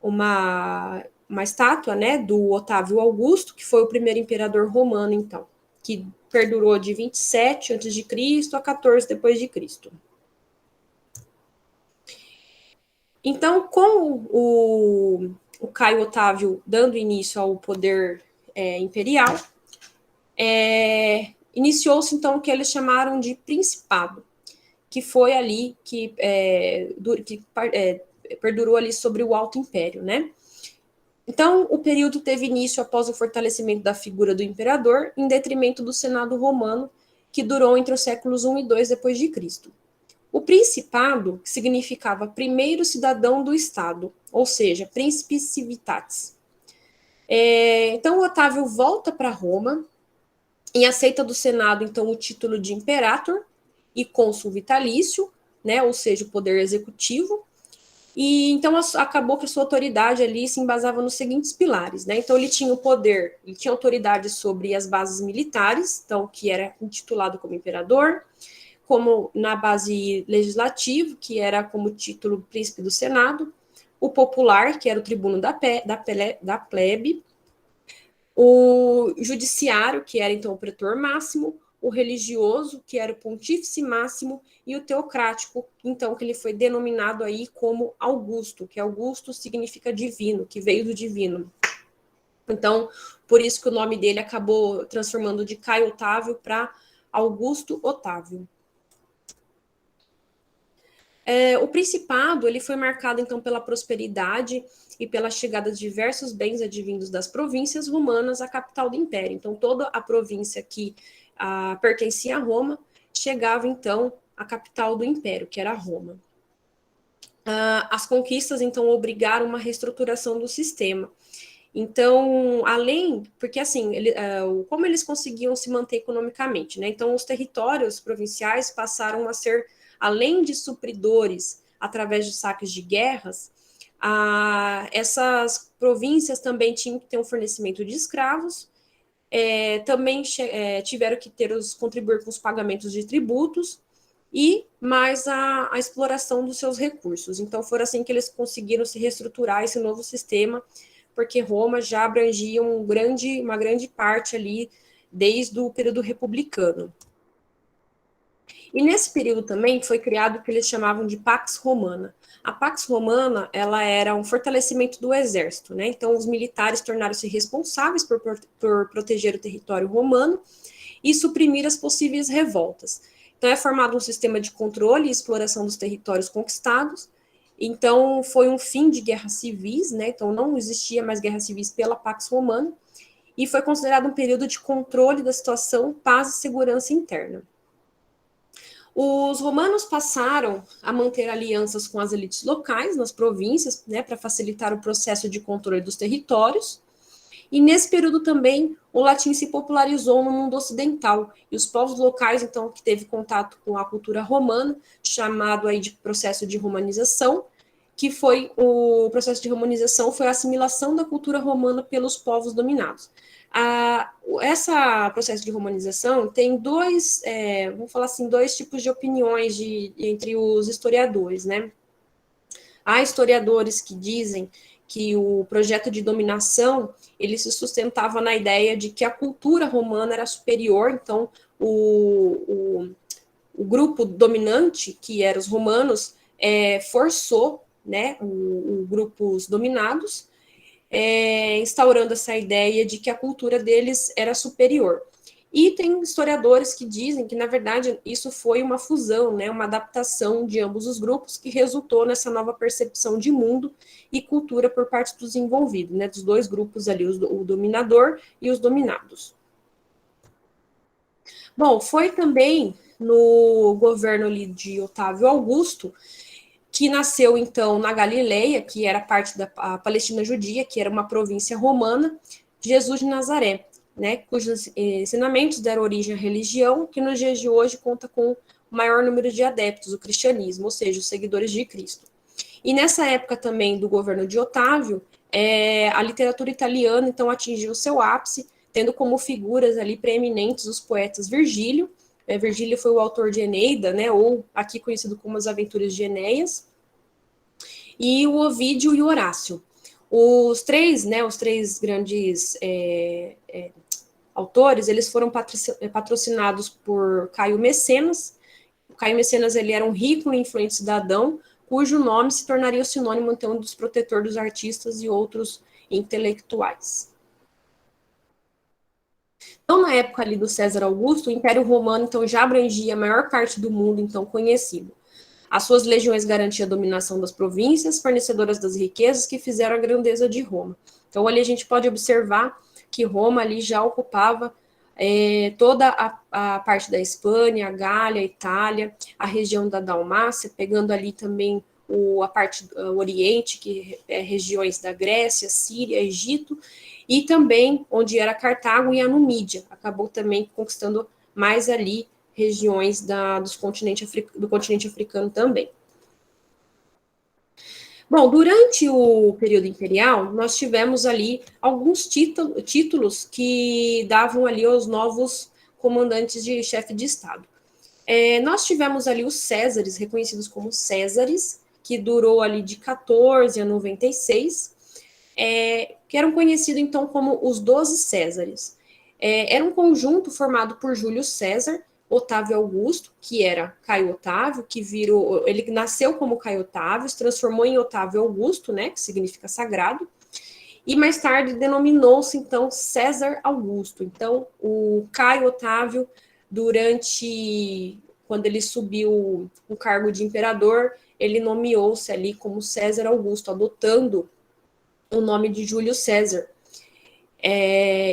A: uma estátua, né, do Otávio Augusto, que foi o primeiro imperador romano, então, que perdurou de 27 a.C. a 14 depois de Cristo. Então, com o Caio Otávio dando início ao poder imperial, iniciou-se, então, o que eles chamaram de Principado, que foi ali que perdurou ali sobre o Alto Império, né? Então, o período teve início após o fortalecimento da figura do imperador, em detrimento do Senado romano, que durou entre os séculos I e II depois de Cristo. O principado significava primeiro cidadão do Estado, ou seja, príncipe civitatis. Então, Otávio volta para Roma e aceita do Senado, então, o título de imperator e cônsul vitalício, né, ou seja, o poder executivo. E então acabou que a sua autoridade ali se embasava nos seguintes pilares, né? Então ele tinha o poder, ele tinha autoridade sobre as bases militares, então que era intitulado como imperador, como na base legislativa, que era como título príncipe do Senado, o popular, que era o tribuno da plebe, o judiciário, que era então o pretor máximo, o religioso, que era o pontífice máximo, e o teocrático, então, que ele foi denominado aí como Augusto, que Augusto significa divino, que veio do divino. Então, por isso que o nome dele acabou transformando de Caio Otávio para Augusto Otávio. O Principado ele foi marcado, então, pela prosperidade e pela chegada de diversos bens advindos das províncias romanas à capital do Império. Então, toda a província que pertencia a Roma chegava, então, à capital do Império, que era Roma. As conquistas, então, obrigaram uma reestruturação do sistema. Então, porque assim, como eles conseguiam se manter economicamente, né? Então, os territórios provinciais passaram a ser, além de supridores através de saques de guerras, essas províncias também tinham que ter um fornecimento de escravos, também tiveram que contribuir com os pagamentos de tributos e mais a exploração dos seus recursos. Então, foi assim que eles conseguiram se reestruturar esse novo sistema, porque Roma já abrangia uma grande parte ali desde o período republicano. E nesse período também foi criado o que eles chamavam de Pax Romana. A Pax Romana, ela era um fortalecimento do exército, né? Então os militares tornaram-se responsáveis por proteger o território romano e suprimir as possíveis revoltas. Então é formado um sistema de controle e exploração dos territórios conquistados. Então foi um fim de guerras civis, né? Então não existia mais guerras civis pela Pax Romana e foi considerado um período de controle da situação, paz e segurança interna. Os romanos passaram a manter alianças com as elites locais nas províncias, né, para facilitar o processo de controle dos territórios. E nesse período também o latim se popularizou no mundo ocidental e os povos locais, então, que teve contato com a cultura romana, chamado aí de processo de romanização, que foi o processo de romanização foi a assimilação da cultura romana pelos povos dominados. Esse processo de romanização tem vamos falar assim, dois tipos de opiniões entre os historiadores, né? Há historiadores que dizem que o projeto de dominação ele se sustentava na ideia de que a cultura romana era superior, então o grupo dominante, que eram os romanos, forçou, né, os grupos dominados, instaurando essa ideia de que a cultura deles era superior. E tem historiadores que dizem que, na verdade, isso foi uma fusão, né, uma adaptação de ambos os grupos que resultou nessa nova percepção de mundo e cultura por parte dos envolvidos, né, dos dois grupos ali, o dominador e os dominados. Bom, foi também no governo ali de Otávio Augusto que nasceu, então, na Galileia, que era parte da Palestina judia, que era uma província romana, Jesus de Nazaré, né, cujos ensinamentos deram origem à religião, que nos dias de hoje conta com o maior número de adeptos, o cristianismo, ou seja, os seguidores de Cristo. E nessa época também do governo de Otávio, a literatura italiana, então, atingiu seu ápice, tendo como figuras ali preeminentes os poetas Virgílio. Virgílio foi o autor de Eneida, né, ou aqui conhecido como as Aventuras de Enéas, e o Ovídio e o Horácio. Os três grandes autores, eles foram patrocinados por Caio Mecenas. O Caio Mecenas ele era um rico e influente cidadão, cujo nome se tornaria o sinônimo, então, dos protetores dos artistas e outros intelectuais. Então, na época ali do César Augusto, o Império Romano, então, já abrangia a maior parte do mundo, então, conhecido. As suas legiões garantiam a dominação das províncias, fornecedoras das riquezas que fizeram a grandeza de Roma. Então, ali a gente pode observar que Roma ali já ocupava toda a parte da Espanha, a Gália, a Itália, a região da Dalmácia, pegando ali também a parte do Oriente, que é regiões da Grécia, Síria, Egito, e também onde era Cartago e a Numídia. Acabou também conquistando mais ali regiões do continente africano também. Bom, durante o período imperial, nós tivemos ali alguns títulos que davam ali aos novos comandantes de chefe de Estado. Nós tivemos ali os Césares, reconhecidos como Césares, que durou ali de 14 a 96, que eram conhecidos então como os 12 Césares. Era um conjunto formado por Júlio César, Otávio Augusto, que era Caio Otávio, ele nasceu como Caio Otávio, se transformou em Otávio Augusto, né, que significa sagrado, e mais tarde denominou-se então César Augusto. Então, o Caio Otávio, quando ele subiu o cargo de imperador, ele nomeou-se ali como César Augusto, adotando o nome de Júlio César.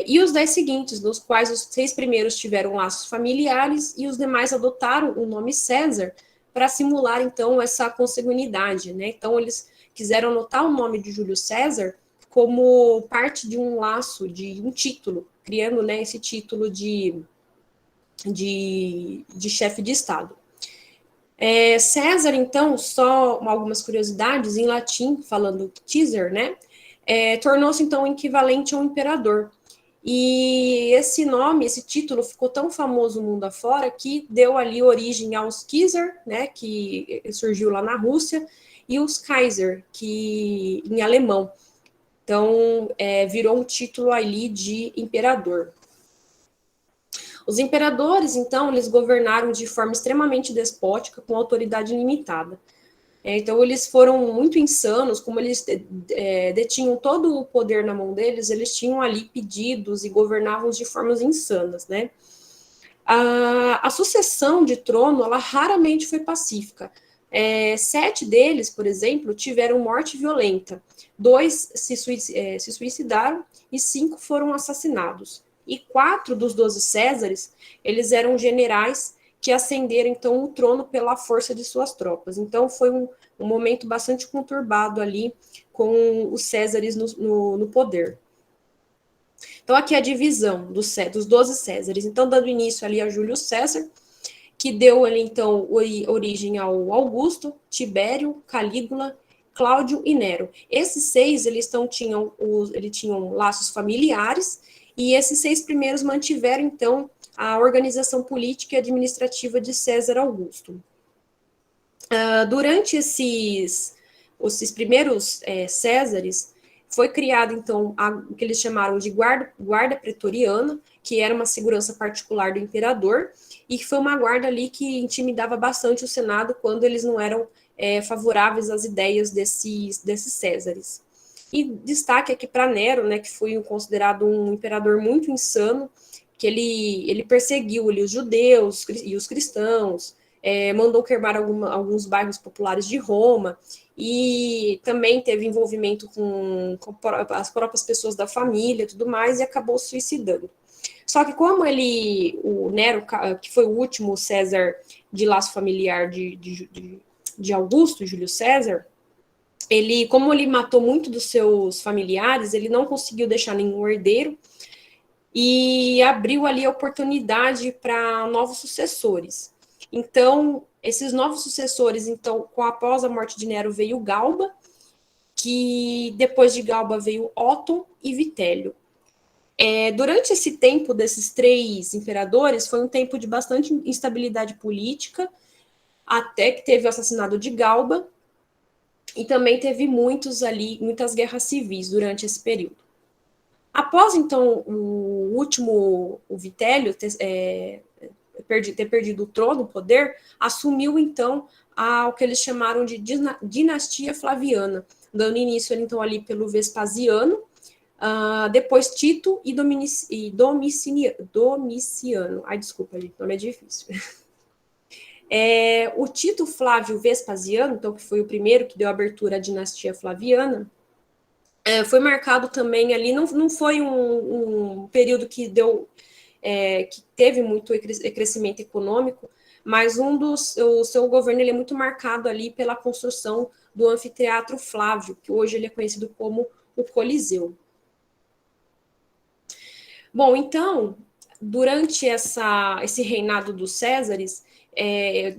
A: E os 10 seguintes, dos quais os 6 primeiros tiveram laços familiares e os demais adotaram o nome César para simular, então, essa consanguinidade, né? Então, eles quiseram anotar o nome de Júlio César como parte de um laço, de um título, criando, né, esse título de chefe de Estado. César, então, só algumas curiosidades, em latim, falando Caesar, né? Tornou-se, então, equivalente ao imperador. E esse nome, esse título, ficou tão famoso no mundo afora que deu ali origem aos Caesar, né, que surgiu lá na Rússia, e os Kaiser, que em alemão. Então, virou um título ali de imperador. Os imperadores, então, eles governaram de forma extremamente despótica, com autoridade limitada. Então, eles foram muito insanos, como eles detinham todo o poder na mão deles, eles tinham ali pedidos e governavam de formas insanas, né? A sucessão de trono, ela raramente foi pacífica. 7 deles, por exemplo, tiveram morte violenta. 2 se suicidaram e 5 foram assassinados. E 4 dos 12 Césares, eles eram generais que ascenderam, então, o trono pela força de suas tropas. Então, foi um momento bastante conturbado ali com os Césares no poder. Então, aqui é a divisão dos 12 Césares. Então, dando início ali a Júlio César, que deu ali, então, origem ao Augusto, Tibério, Calígula, Cláudio e Nero. Esses 6, eles tinham laços familiares, e esses 6 primeiros mantiveram, então, a organização política e administrativa de César Augusto. Durante esses primeiros Césares, foi criado, então, o que eles chamaram de guarda pretoriana, que era uma segurança particular do imperador, e que foi uma guarda ali que intimidava bastante o Senado quando eles não eram favoráveis às ideias desses Césares. E destaque aqui para Nero, né, que foi considerado um imperador muito insano, que ele perseguiu ali os judeus e os cristãos, mandou queimar alguns bairros populares de Roma, e também teve envolvimento com as próprias pessoas da família e tudo mais, e acabou se suicidando. Só que como o Nero, que foi o último César de laço familiar de Augusto, Júlio César, como ele matou muito dos seus familiares, ele não conseguiu deixar nenhum herdeiro, e abriu ali a oportunidade para novos sucessores. Então, esses novos sucessores, então, após a morte de Nero, veio Galba, que depois de Galba veio Otton e Vitélio. Durante esse tempo desses 3 imperadores, foi um tempo de bastante instabilidade política, até que teve o assassinato de Galba, e também teve muitas guerras civis durante esse período. Após, então, o Vitélio ter perdido o trono, o poder, assumiu, então, o que eles chamaram de dinastia Flaviana, dando início, então, ali pelo Vespasiano, depois Tito e Domiciano. Ai, desculpa, gente, nome é difícil. O Tito Flávio Vespasiano, então, que foi o primeiro que deu abertura à dinastia flaviana, foi marcado também ali, não foi um período que que teve muito crescimento econômico, mas o seu governo ele é muito marcado ali pela construção do anfiteatro Flávio, que hoje ele é conhecido como o Coliseu. Bom, então, durante esse reinado dos Césares,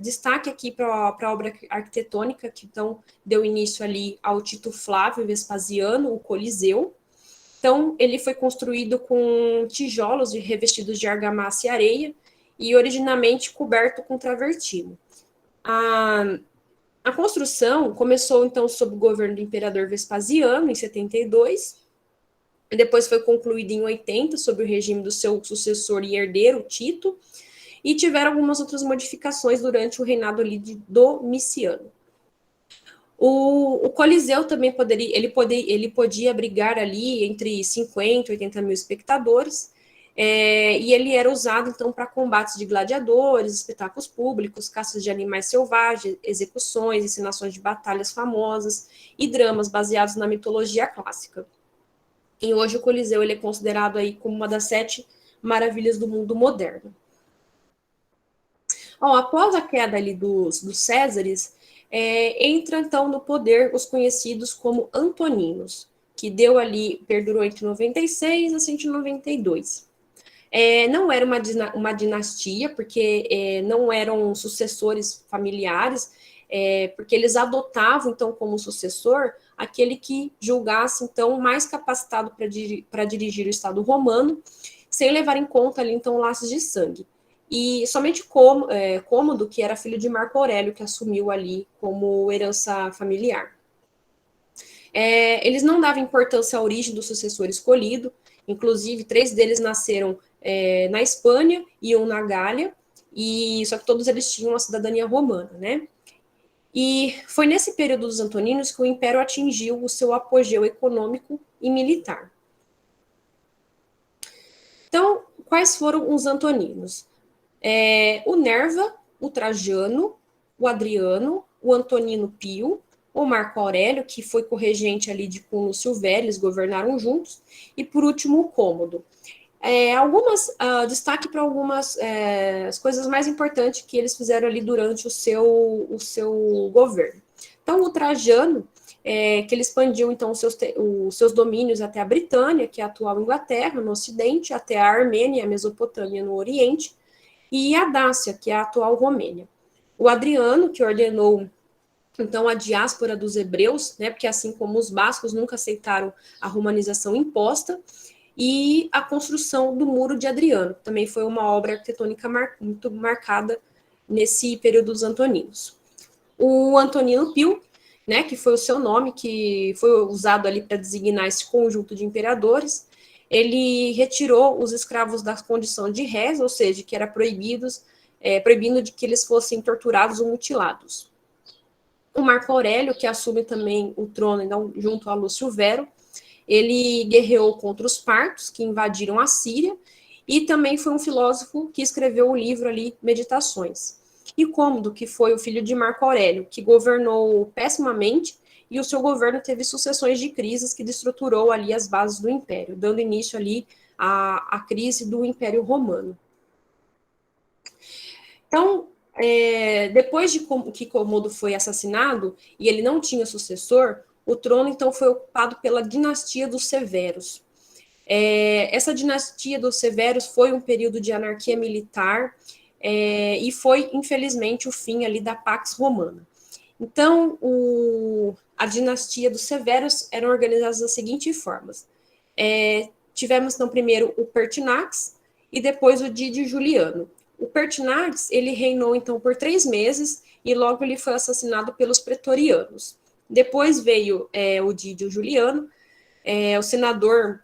A: destaque aqui para a obra arquitetônica, que então deu início ali ao Tito Flávio Vespasiano, o Coliseu. Então, ele foi construído com tijolos revestidos de argamassa e areia, e originalmente coberto com travertino. A construção começou, então, sob o governo do imperador Vespasiano, em 72, e depois foi concluída em 80, sob o regime do seu sucessor e herdeiro, Tito, e tiveram algumas outras modificações durante o reinado ali de Domiciano. O Coliseu também ele podia abrigar ali entre 50 e 80 mil espectadores, e ele era usado, então, para combates de gladiadores, espetáculos públicos, caças de animais selvagens, execuções, encenações de batalhas famosas e dramas baseados na mitologia clássica. E hoje o Coliseu ele é considerado aí como uma das 7 maravilhas do mundo moderno. Após a queda ali dos Césares, entra então no poder os conhecidos como Antoninos, que perdurou entre 96 a 192. Não era uma dinastia, porque não eram sucessores familiares, porque eles adotavam, então, como sucessor, aquele que julgasse, então, mais capacitado para dirigir o Estado romano, sem levar em conta, ali, então, laços de sangue. E somente Cômodo, que era filho de Marco Aurélio, que assumiu ali como herança familiar. Eles não davam importância à origem do sucessor escolhido, inclusive 3 deles nasceram na Espanha e um na Gália, só que todos eles tinham a cidadania romana, né? E foi nesse período dos Antoninos que o Império atingiu o seu apogeu econômico e militar. Então, quais foram os Antoninos? O Nerva, o Trajano, o Adriano, o Antonino Pio, o Marco Aurélio, que foi corregente ali de Lúcio Velho, eles governaram juntos, e por último o Cômodo. Destaque para algumas as coisas mais importantes que eles fizeram ali durante o seu governo. Então, o Trajano, que ele expandiu então os seus domínios até a Britânia, que é a atual Inglaterra, no Ocidente, até a Armênia e a Mesopotâmia no Oriente, e a Dácia, que é a atual Romênia. O Adriano, que ordenou então a diáspora dos hebreus, né, porque assim como os bascos nunca aceitaram a romanização imposta, e a construção do Muro de Adriano, que também foi uma obra arquitetônica muito marcada nesse período dos Antoninos. O Antonino Pio, né, que foi o seu nome, que foi usado ali para designar esse conjunto de imperadores, ele retirou os escravos da condição de réis, ou seja, que era proibindo de que eles fossem torturados ou mutilados. O Marco Aurélio, que assume também o trono então, junto a Lúcio Vero, ele guerreou contra os partos, que invadiram a Síria, e também foi um filósofo que escreveu o livro ali, Meditações. E Cômodo, que foi o filho de Marco Aurélio, que governou pessimamente, e o seu governo teve sucessões de crises que destruturou ali as bases do Império, dando início ali à crise do Império Romano. Então, depois de que Cômodo foi assassinado, e ele não tinha sucessor, o trono, então, foi ocupado pela dinastia dos Severos. Essa dinastia dos Severos foi um período de anarquia militar e foi, infelizmente, o fim ali da Pax Romana. Então, a dinastia dos Severos eram organizadas das seguintes formas. Tivemos, então, primeiro o Pertinax e depois o Didio Juliano. O Pertinax, ele reinou, então, por 3 meses e logo ele foi assassinado pelos pretorianos. Depois veio o Didio Juliano, o senador,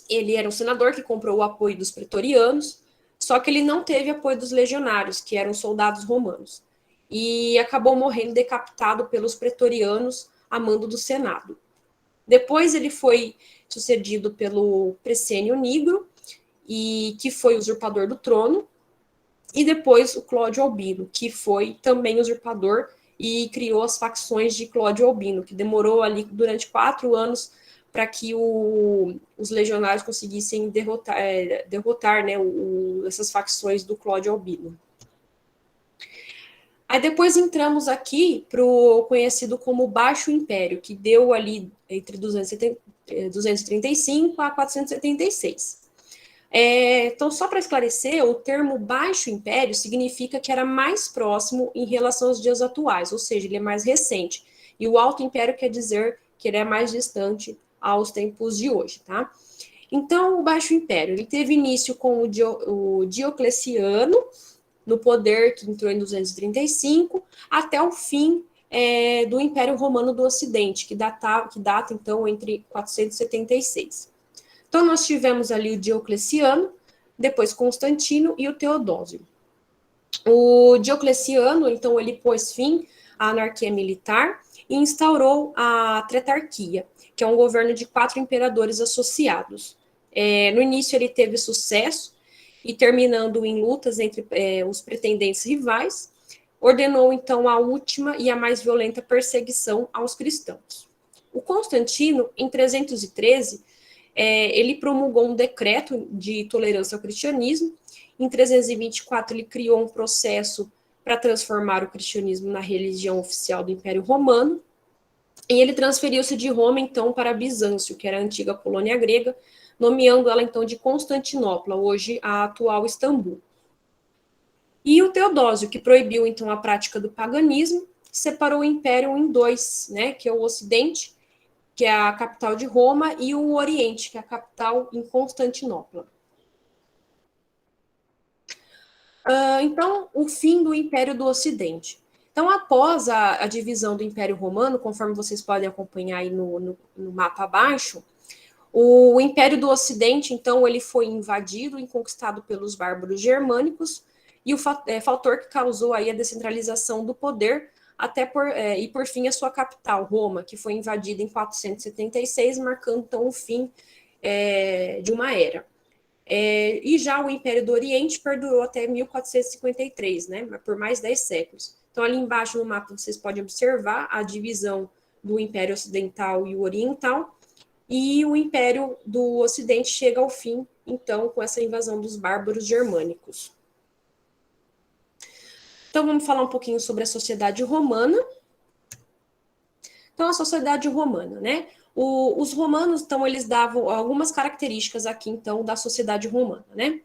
A: ele era um senador que comprou o apoio dos pretorianos, só que ele não teve apoio dos legionários, que eram soldados romanos, e acabou morrendo decapitado pelos pretorianos a mando do Senado. Depois ele foi sucedido pelo Presênio Nigro, e que foi usurpador do trono, e depois o Cláudio Albino, que foi também usurpador e criou as facções de Cláudio Albino, que demorou ali durante 4 anos para que os legionários conseguissem derrotar né, essas facções do Cláudio Albino. Aí depois entramos aqui para o conhecido como Baixo Império, que deu ali entre 235 a 476. Então, só para esclarecer, o termo Baixo Império significa que era mais próximo em relação aos dias atuais, ou seja, ele é mais recente. E o Alto Império quer dizer que ele é mais distante aos tempos de hoje, tá? Então, o Baixo Império, ele teve início com o Diocleciano, no poder, que entrou em 235, até o fim do Império Romano do Ocidente, que data, então, entre 476. Então, nós tivemos ali o Diocleciano, depois Constantino e o Teodósio. O Diocleciano, então, ele pôs fim à anarquia militar e instaurou a Tretarquia, que é um governo de 4 imperadores associados. No início, ele teve sucesso, e terminando em lutas entre os pretendentes rivais, ordenou, então, a última e a mais violenta perseguição aos cristãos. O Constantino, em 313, ele promulgou um decreto de tolerância ao cristianismo. Em 324, ele criou um processo para transformar o cristianismo na religião oficial do Império Romano, e ele transferiu-se de Roma, então, para Bizâncio, que era a antiga colônia grega, nomeando ela, então, de Constantinopla, hoje a atual Istambul. E o Teodósio, que proibiu, então, a prática do paganismo, separou o império em 2, né, que é o Ocidente, que é a capital de Roma, e o Oriente, que é a capital em Constantinopla. Então, o fim do Império do Ocidente. Então, após a divisão do Império Romano, conforme vocês podem acompanhar aí no mapa abaixo, o Império do Ocidente, então, ele foi invadido e conquistado pelos bárbaros germânicos, e o fator que causou aí a descentralização do poder, até por fim a sua capital, Roma, que foi invadida em 476, marcando então o fim de uma era. E já o Império do Oriente perdurou até 1453, né, por mais 10 séculos. Então, ali embaixo no mapa vocês podem observar a divisão do Império Ocidental e o Oriental, e o Império do Ocidente chega ao fim, então, com essa invasão dos bárbaros germânicos. Então, vamos falar um pouquinho sobre a sociedade romana. Então, a sociedade romana, né? Os romanos, então, eles davam algumas características aqui, então, da sociedade romana, né?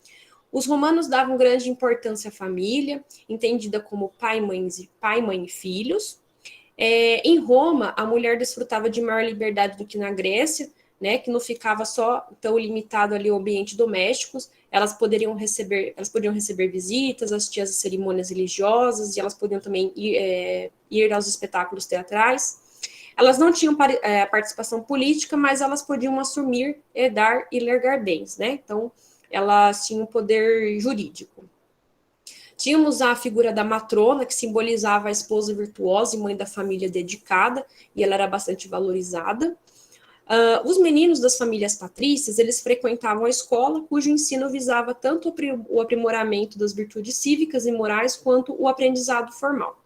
A: Os romanos davam grande importância à família, entendida como pai, mãe e filhos. Em Roma, a mulher desfrutava de maior liberdade do que na Grécia, né, que não ficava só tão limitado ali ao ambiente doméstico. Elas podiam receber visitas, assistir às cerimônias religiosas, e elas podiam também ir aos espetáculos teatrais. Elas não tinham participação política, mas elas podiam assumir, herdar e legar bens, né? Então, elas tinham poder jurídico. Tínhamos a figura da matrona, que simbolizava a esposa virtuosa e mãe da família dedicada, e ela era bastante valorizada. Os meninos das famílias patrícias, eles frequentavam a escola, cujo ensino visava tanto o aprimoramento das virtudes cívicas e morais, quanto o aprendizado formal.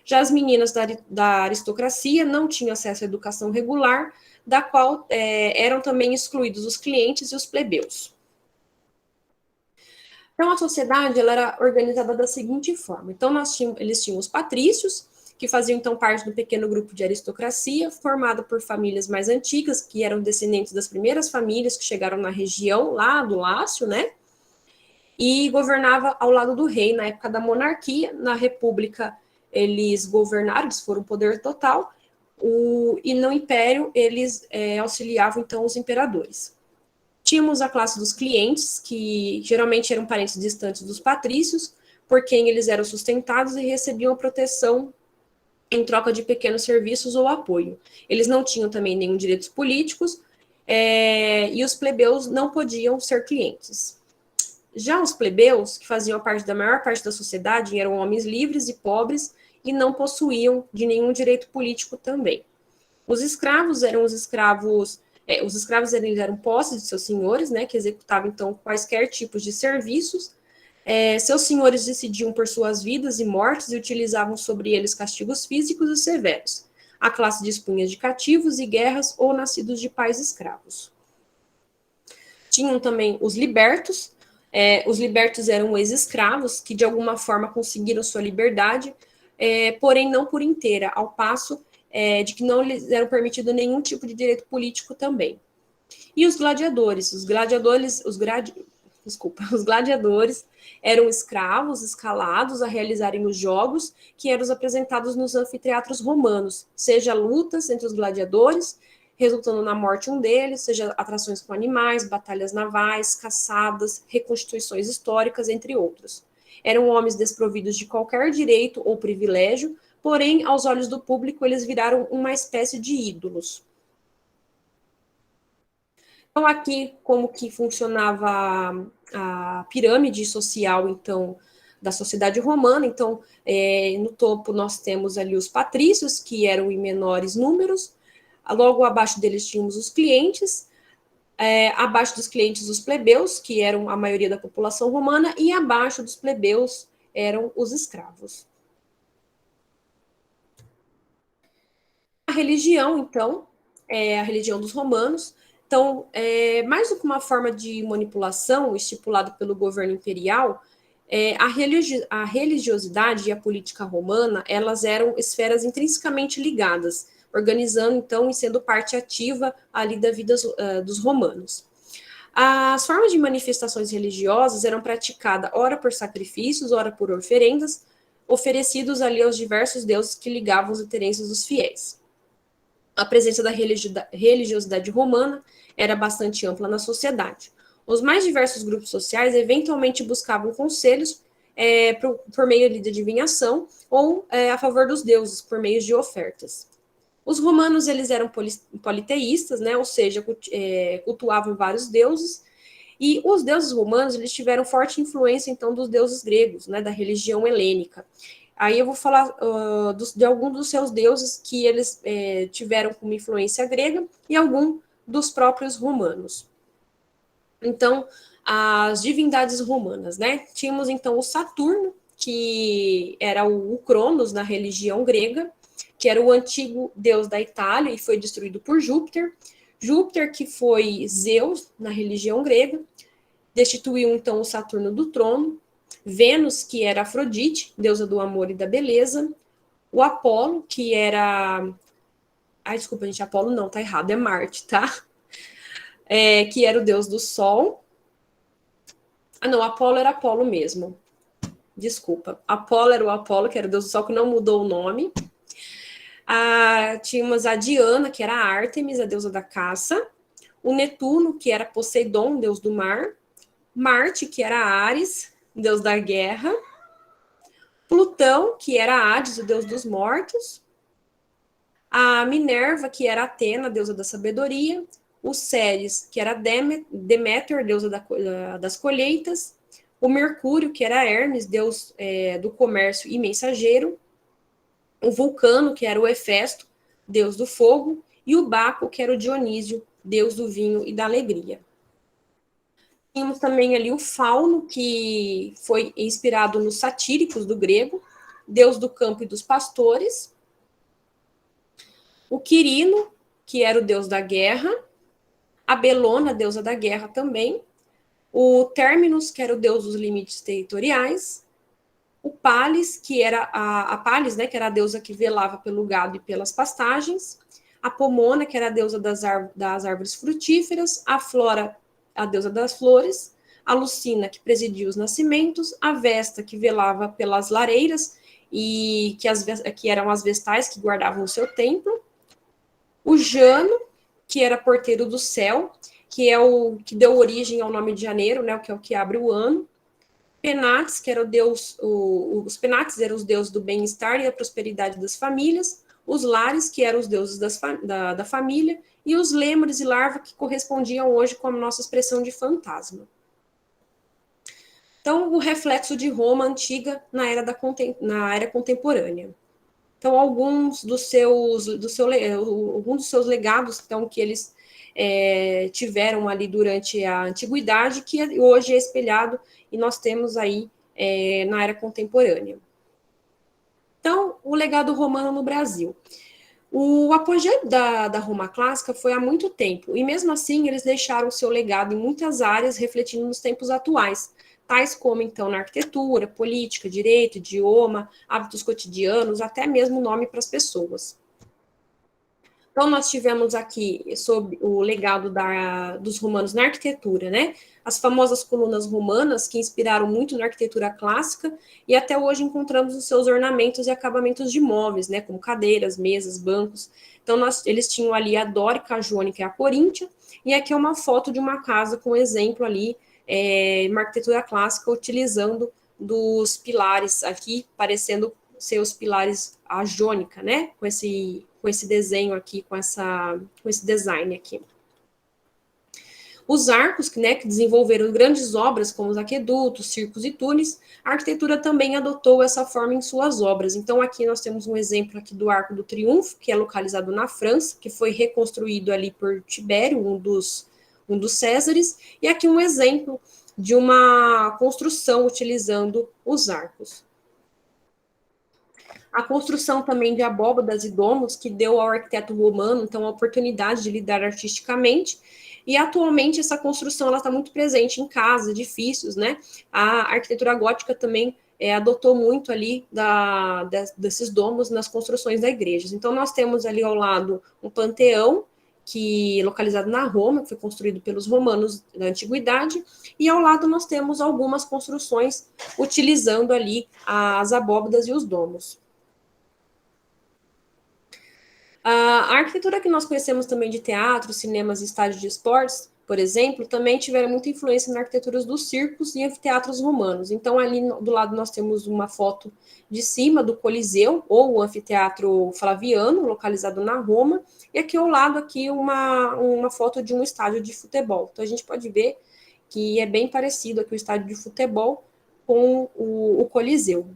A: Já as meninas da aristocracia não tinham acesso à educação regular, da qual eram também excluídos os clientes e os plebeus. Então, a sociedade ela era organizada da seguinte forma. Então, eles tinham os patrícios, que faziam, então, parte do pequeno grupo de aristocracia, formado por famílias mais antigas, que eram descendentes das primeiras famílias que chegaram na região, lá do Lácio, né? E governava ao lado do rei, na época da monarquia. Na república, eles governaram, eles foram poder total, e no império, eles auxiliavam, então, os imperadores. Tínhamos a classe dos clientes, que geralmente eram parentes distantes dos patrícios, por quem eles eram sustentados e recebiam proteção em troca de pequenos serviços ou apoio. Eles não tinham também nenhum direitos políticos, e os plebeus não podiam ser clientes. Já os plebeus, que faziam parte da maior parte da sociedade, eram homens livres e pobres e não possuíam de nenhum direito político também. Os escravos eram os escravos eram posses de seus senhores, né, que executavam, então, quaisquer tipos de serviços. Seus senhores decidiam por suas vidas e mortes e utilizavam sobre eles castigos físicos e severos. A classe dispunha de cativos e guerras ou nascidos de pais escravos. Tinham também os libertos. Os libertos eram ex-escravos que, de alguma forma, conseguiram sua liberdade, porém não por inteira, ao passo de que não lhes era permitido nenhum tipo de direito político também. E os gladiadores? Os gladiadores eram escravos escalados a realizarem os jogos que eram apresentados nos anfiteatros romanos, seja lutas entre os gladiadores, resultando na morte um deles, seja atrações com animais, batalhas navais, caçadas, reconstituições históricas, entre outros. Eram homens desprovidos de qualquer direito ou privilégio, porém, aos olhos do público, eles viraram uma espécie de ídolos. Então, aqui, como que funcionava a pirâmide social, então, da sociedade romana. Então, no topo nós temos ali os patrícios, que eram em menores números. Logo abaixo deles tínhamos os clientes. Abaixo dos clientes, os plebeus, que eram a maioria da população romana. E abaixo dos plebeus eram os escravos. A religião, então, a religião dos romanos. Então, mais do que uma forma de manipulação estipulada pelo governo imperial, a religiosidade e a política romana, elas eram esferas intrinsecamente ligadas, organizando, então, e sendo parte ativa ali da vida dos romanos. As formas de manifestações religiosas eram praticadas ora por sacrifícios, ora por oferendas, oferecidos ali aos diversos deuses que ligavam os interesses dos fiéis. A presença da religiosidade romana era bastante ampla na sociedade. Os mais diversos grupos sociais eventualmente buscavam conselhos por meio de adivinhação ou a favor dos deuses, por meio de ofertas. Os romanos eles eram politeístas, né, ou seja, cultuavam vários deuses, e os deuses romanos eles tiveram forte influência, então, dos deuses gregos, né, da religião helênica. Aí eu vou falar de alguns dos seus deuses que eles tiveram como influência grega e algum dos próprios romanos. Então, as divindades romanas, né? Tínhamos, então, o Saturno, que era o Cronos na religião grega, que era o antigo deus da Itália e foi destruído por Júpiter. Júpiter, que foi Zeus na religião grega, destituiu, então, o Saturno do trono. Vênus, que era Afrodite, deusa do amor e da beleza. O Apolo, que era... Ai, desculpa, gente, Apolo não, tá errado, é Marte, tá? Que era o deus do sol. Ah, não, Apolo era Apolo mesmo. Desculpa. Apolo era o Apolo, que era o deus do sol, que não mudou o nome. Tínhamos a Diana, que era a Ártemis, a deusa da caça. O Netuno, que era Poseidon, deus do mar. Marte, que era Ares, deus da guerra. Plutão, que era Hades, o deus dos mortos. A Minerva, que era Atena, deusa da sabedoria. O Ceres, que era Deméter, deusa das colheitas. O Mercúrio, que era Hermes, deus do comércio e mensageiro. O Vulcano, que era o Hefesto, deus do fogo. E o Baco, que era o Dionísio, deus do vinho e da alegria. Tínhamos também ali o Fauno, que foi inspirado nos satíricos do grego, deus do campo e dos pastores. O Quirino, que era o deus da guerra. A Belona, deusa da guerra também. O Terminus, que era o deus dos limites territoriais. O Pales, que era a Pales, né, que era a deusa que velava pelo gado e pelas pastagens. A Pomona, que era a deusa das árvores frutíferas. A Flora, a deusa das flores. A Lucina, que presidia os nascimentos. A Vesta, que velava pelas lareiras e que eram as vestais que guardavam o seu templo. O Jano, que era porteiro do céu, que é o que deu origem ao nome de janeiro, né, que é o que abre o ano. Penates, que era o deus, os Penates eram os deuses do bem-estar e da prosperidade das famílias. Os Lares, que eram os deuses da família. E os Lêmures e Larva, que correspondiam hoje com a nossa expressão de fantasma. Então, o reflexo de Roma antiga na era contemporânea. Então, alguns dos seus legados, então, que eles tiveram ali durante a antiguidade, que hoje é espelhado e nós temos aí na era contemporânea. Então, o legado romano no Brasil. O apogeu da Roma clássica foi há muito tempo, e mesmo assim eles deixaram seu legado em muitas áreas, refletindo nos tempos atuais, tais como, então, na arquitetura, política, direito, idioma, hábitos cotidianos, até mesmo nome para as pessoas. Então, nós tivemos aqui sobre o legado dos romanos na arquitetura, né? As famosas colunas romanas, que inspiraram muito na arquitetura clássica, e até hoje encontramos os seus ornamentos e acabamentos de móveis, né? Como cadeiras, mesas, bancos. Então, eles tinham ali a dórica, a jônica e a coríntia, e aqui é uma foto de uma casa com exemplo ali, uma arquitetura clássica, utilizando dos pilares aqui, parecendo ser os pilares a jônica, né? Com esse desenho aqui, com esse design aqui. Os arcos, né, que desenvolveram grandes obras, como os aquedutos, circos e túneis, a arquitetura também adotou essa forma em suas obras. Então, aqui nós temos um exemplo aqui do Arco do Triunfo, que é localizado na França, que foi reconstruído ali por Tibério, um dos Césares, e aqui um exemplo de uma construção utilizando os arcos. A construção também de abóbadas e domos, que deu ao arquiteto romano, então, a oportunidade de lidar artisticamente, e atualmente essa construção está muito presente em casas, edifícios, né? A arquitetura gótica também adotou muito ali desses domos nas construções das igrejas. Então, nós temos ali ao lado um panteão, que localizado na Roma, que foi construído pelos romanos da antiguidade, e ao lado nós temos algumas construções utilizando ali as abóbadas e os domos. A arquitetura que nós conhecemos também de teatro, cinemas e estádios de esportes, por exemplo, também tiveram muita influência na arquitetura dos circos e anfiteatros romanos. Então, ali do lado nós temos uma foto de cima do Coliseu, ou o anfiteatro Flaviano, localizado na Roma, e aqui ao lado aqui uma foto de um estádio de futebol. Então, a gente pode ver que é bem parecido aqui o estádio de futebol com o Coliseu.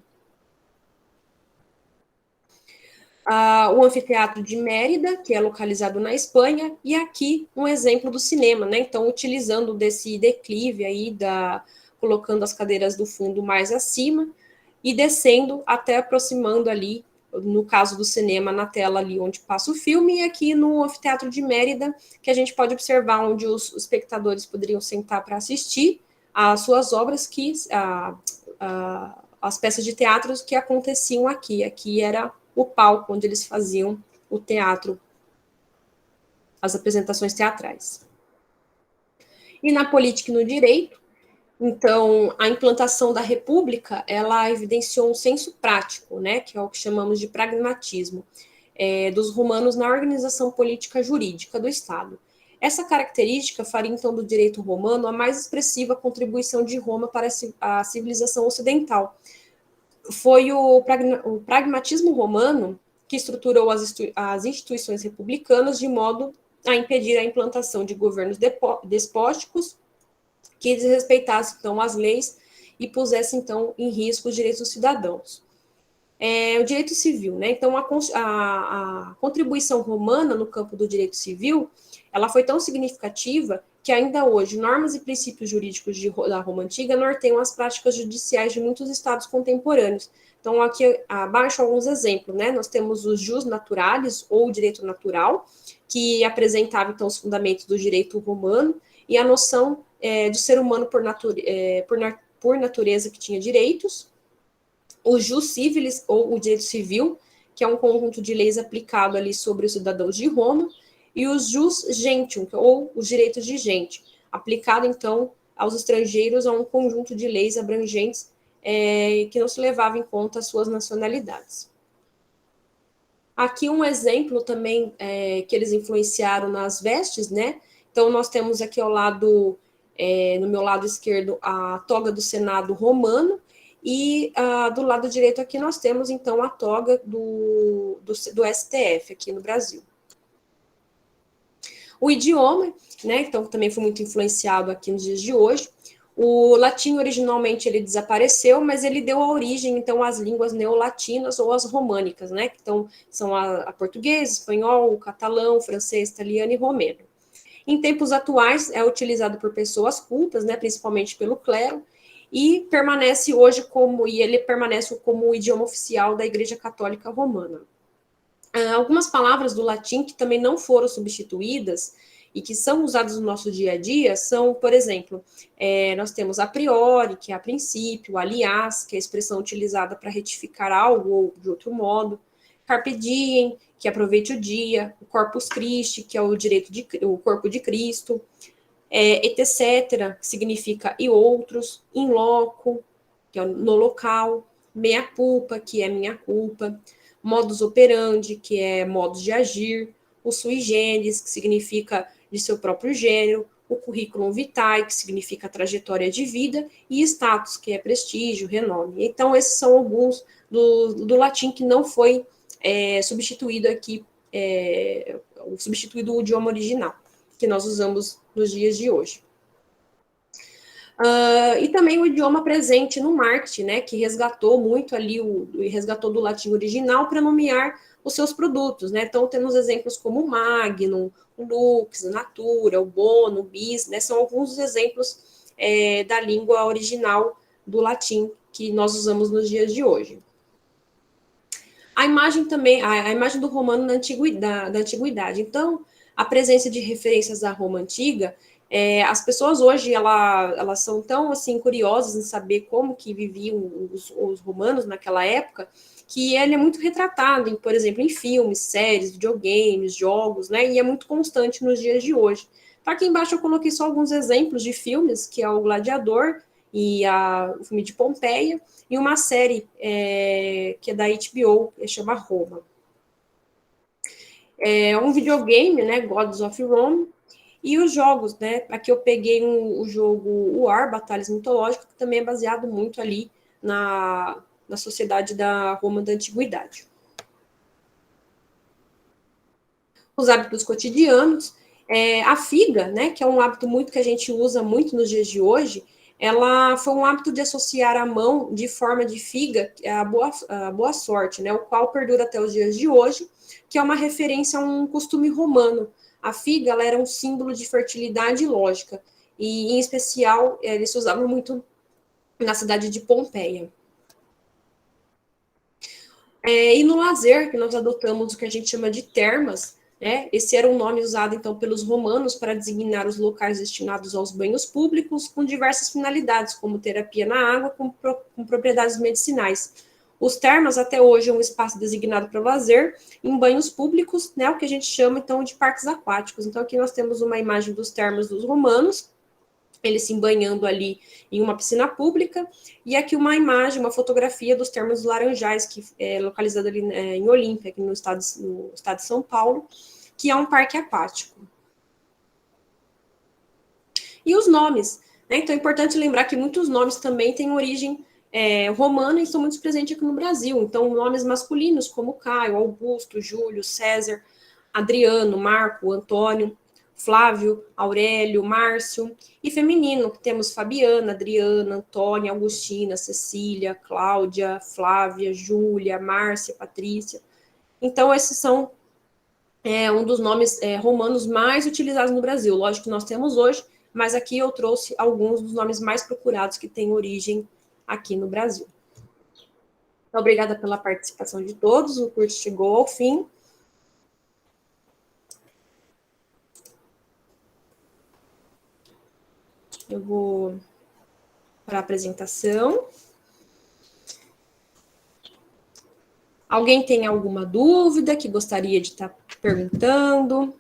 A: O Anfiteatro de Mérida, que é localizado na Espanha, e aqui um exemplo do cinema, né? Então, utilizando desse declive aí, colocando as cadeiras do fundo mais acima e descendo até aproximando ali, no caso do cinema, na tela ali onde passa o filme, e aqui no Anfiteatro de Mérida, que a gente pode observar onde os espectadores poderiam sentar para assistir às suas obras, as peças de teatro que aconteciam aqui. Aqui era o palco onde eles faziam o teatro, as apresentações teatrais. E na política e no direito, então, a implantação da república, ela evidenciou um senso prático, né, que é o que chamamos de pragmatismo, dos romanos na organização política jurídica do Estado. Essa característica faria, então, do direito romano a mais expressiva contribuição de Roma para a civilização ocidental. Foi o pragmatismo romano que estruturou as instituições republicanas de modo a impedir a implantação de governos despóticos que desrespeitassem, então, as leis e pusessem, então, em risco os direitos dos cidadãos. O direito civil, né? Então, a contribuição romana no campo do direito civil, ela foi tão significativa que ainda hoje normas e princípios jurídicos da Roma Antiga norteiam as práticas judiciais de muitos estados contemporâneos. Então, aqui abaixo alguns exemplos, né? Nós temos os jus naturales, ou direito natural, que apresentava, então, os fundamentos do direito romano, e a noção do ser humano por natureza que tinha direitos, o jus civilis, ou o direito civil, que é um conjunto de leis aplicado ali sobre os cidadãos de Roma, e os jus gentium, ou os direitos de gente, aplicado, então, aos estrangeiros a um conjunto de leis abrangentes que não se levava em conta as suas nacionalidades. Aqui um exemplo também que eles influenciaram nas vestes, né? Então, nós temos aqui ao lado, no meu lado esquerdo, a toga do Senado romano, e do lado direito aqui nós temos, então, a toga do STF aqui no Brasil. O idioma, né, então, também foi muito influenciado aqui nos dias de hoje. O latim, originalmente, ele desapareceu, mas ele deu origem, então, às línguas neolatinas ou às românicas, né? Então, são a português, espanhol, o catalão, francês, italiano e romeno. Em tempos atuais, é utilizado por pessoas cultas, né, principalmente pelo clero, e permanece hoje ele permanece como o idioma oficial da Igreja Católica Romana. Algumas palavras do latim que também não foram substituídas e que são usadas no nosso dia a dia são, por exemplo, nós temos a priori, que é a princípio, aliás, que é a expressão utilizada para retificar algo ou de outro modo, carpe diem, que aproveite o dia, o corpus Christi, que é o corpo de Cristo, etc., que significa e outros, in loco, que é no local, mea culpa, que é minha culpa, modus operandi, que é modos de agir, o sui generis, que significa de seu próprio gênero, o currículum vitae, que significa trajetória de vida, e status, que é prestígio, renome. Então, esses são alguns do latim que não foi substituído aqui, substituído o idioma original, que nós usamos nos dias de hoje. E também o idioma presente no marketing, né, que resgatou muito ali, resgatou do latim original para nomear os seus produtos, né, então temos exemplos como o Magnum, o Lux, a Natura, o Bono, o Bis, né, são alguns dos exemplos da língua original do latim que nós usamos nos dias de hoje. A imagem também, a imagem do romano da antiguidade. Então, a presença de referências à Roma antiga, as pessoas hoje elas são tão assim curiosas em saber como que viviam os romanos naquela época, que ele é muito retratado, por exemplo, em filmes, séries, videogames, jogos, né? E é muito constante nos dias de hoje. Então, aqui embaixo eu coloquei só alguns exemplos de filmes, que é o Gladiador e o filme de Pompeia, e uma série que é da HBO, que chama Roma. É um videogame, né, Gods of Rome, e os jogos, né, aqui eu peguei o jogo War, Batalhas Mitológicas, que também é baseado muito ali na sociedade da Roma da Antiguidade. Os hábitos cotidianos, a figa, né, que é um hábito muito que a gente usa muito nos dias de hoje, ela foi um hábito de associar a mão de forma de figa a boa sorte, né, o qual perdura até os dias de hoje, que é uma referência a um costume romano. A figa ela era um símbolo de fertilidade e lógica, e em especial eles se usavam muito na cidade de Pompeia. E no lazer, que nós adotamos o que a gente chama de termas, né? Esse era um nome usado, então, pelos romanos para designar os locais destinados aos banhos públicos com diversas finalidades, como terapia na água, com propriedades medicinais. Os termas, até hoje, é um espaço designado para lazer em banhos públicos, né? O que a gente chama, então, de parques aquáticos. Então, aqui nós temos uma imagem dos termas dos romanos, eles se banhando ali em uma piscina pública, e aqui uma imagem, uma fotografia dos Termas Laranjais, que é localizado ali em Olímpia, aqui no estado de São Paulo, que é um parque aquático. E os nomes, né? Então é importante lembrar que muitos nomes também têm origem romana e são muito presentes aqui no Brasil. Então, nomes masculinos como Caio, Augusto, Júlio, César, Adriano, Marco, Antônio, Flávio, Aurélio, Márcio, e feminino, que temos Fabiana, Adriana, Antônia, Augustina, Cecília, Cláudia, Flávia, Júlia, Márcia, Patrícia. Então, esses são um dos nomes romanos mais utilizados no Brasil. Lógico que nós temos hoje, mas aqui eu trouxe alguns dos nomes mais procurados que têm origem aqui no Brasil. Obrigada pela participação de todos, o curso chegou ao fim. Eu vou para a apresentação. Alguém tem alguma dúvida que gostaria de estar perguntando?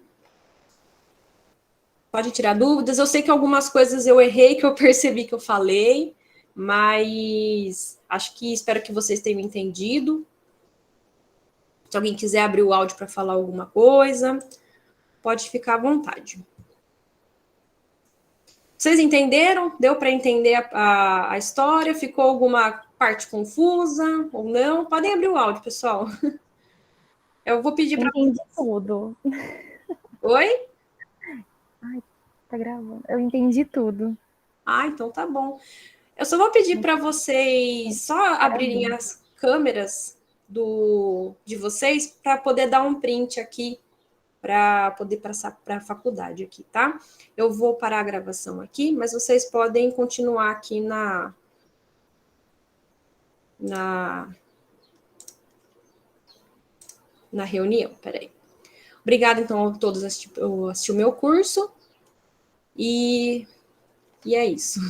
A: Pode tirar dúvidas. Eu sei que algumas coisas eu errei, que eu percebi que eu falei, mas espero que vocês tenham entendido. Se alguém quiser abrir o áudio para falar alguma coisa, pode ficar à vontade. Vocês entenderam? Deu para entender a história? Ficou alguma parte confusa ou não? Podem abrir o áudio, pessoal. Eu vou pedir para...
B: Entendi tudo.
A: Oi?
B: Ai, tá gravando. Eu entendi tudo.
A: Ah, então tá bom. Eu só vou pedir para vocês só abrirem as câmeras de vocês para poder dar um print aqui para poder passar para a faculdade aqui, tá? Eu vou parar a gravação aqui, mas vocês podem continuar aqui na, na reunião. Peraí. Obrigada, então, a todos assistir o meu curso. E é isso.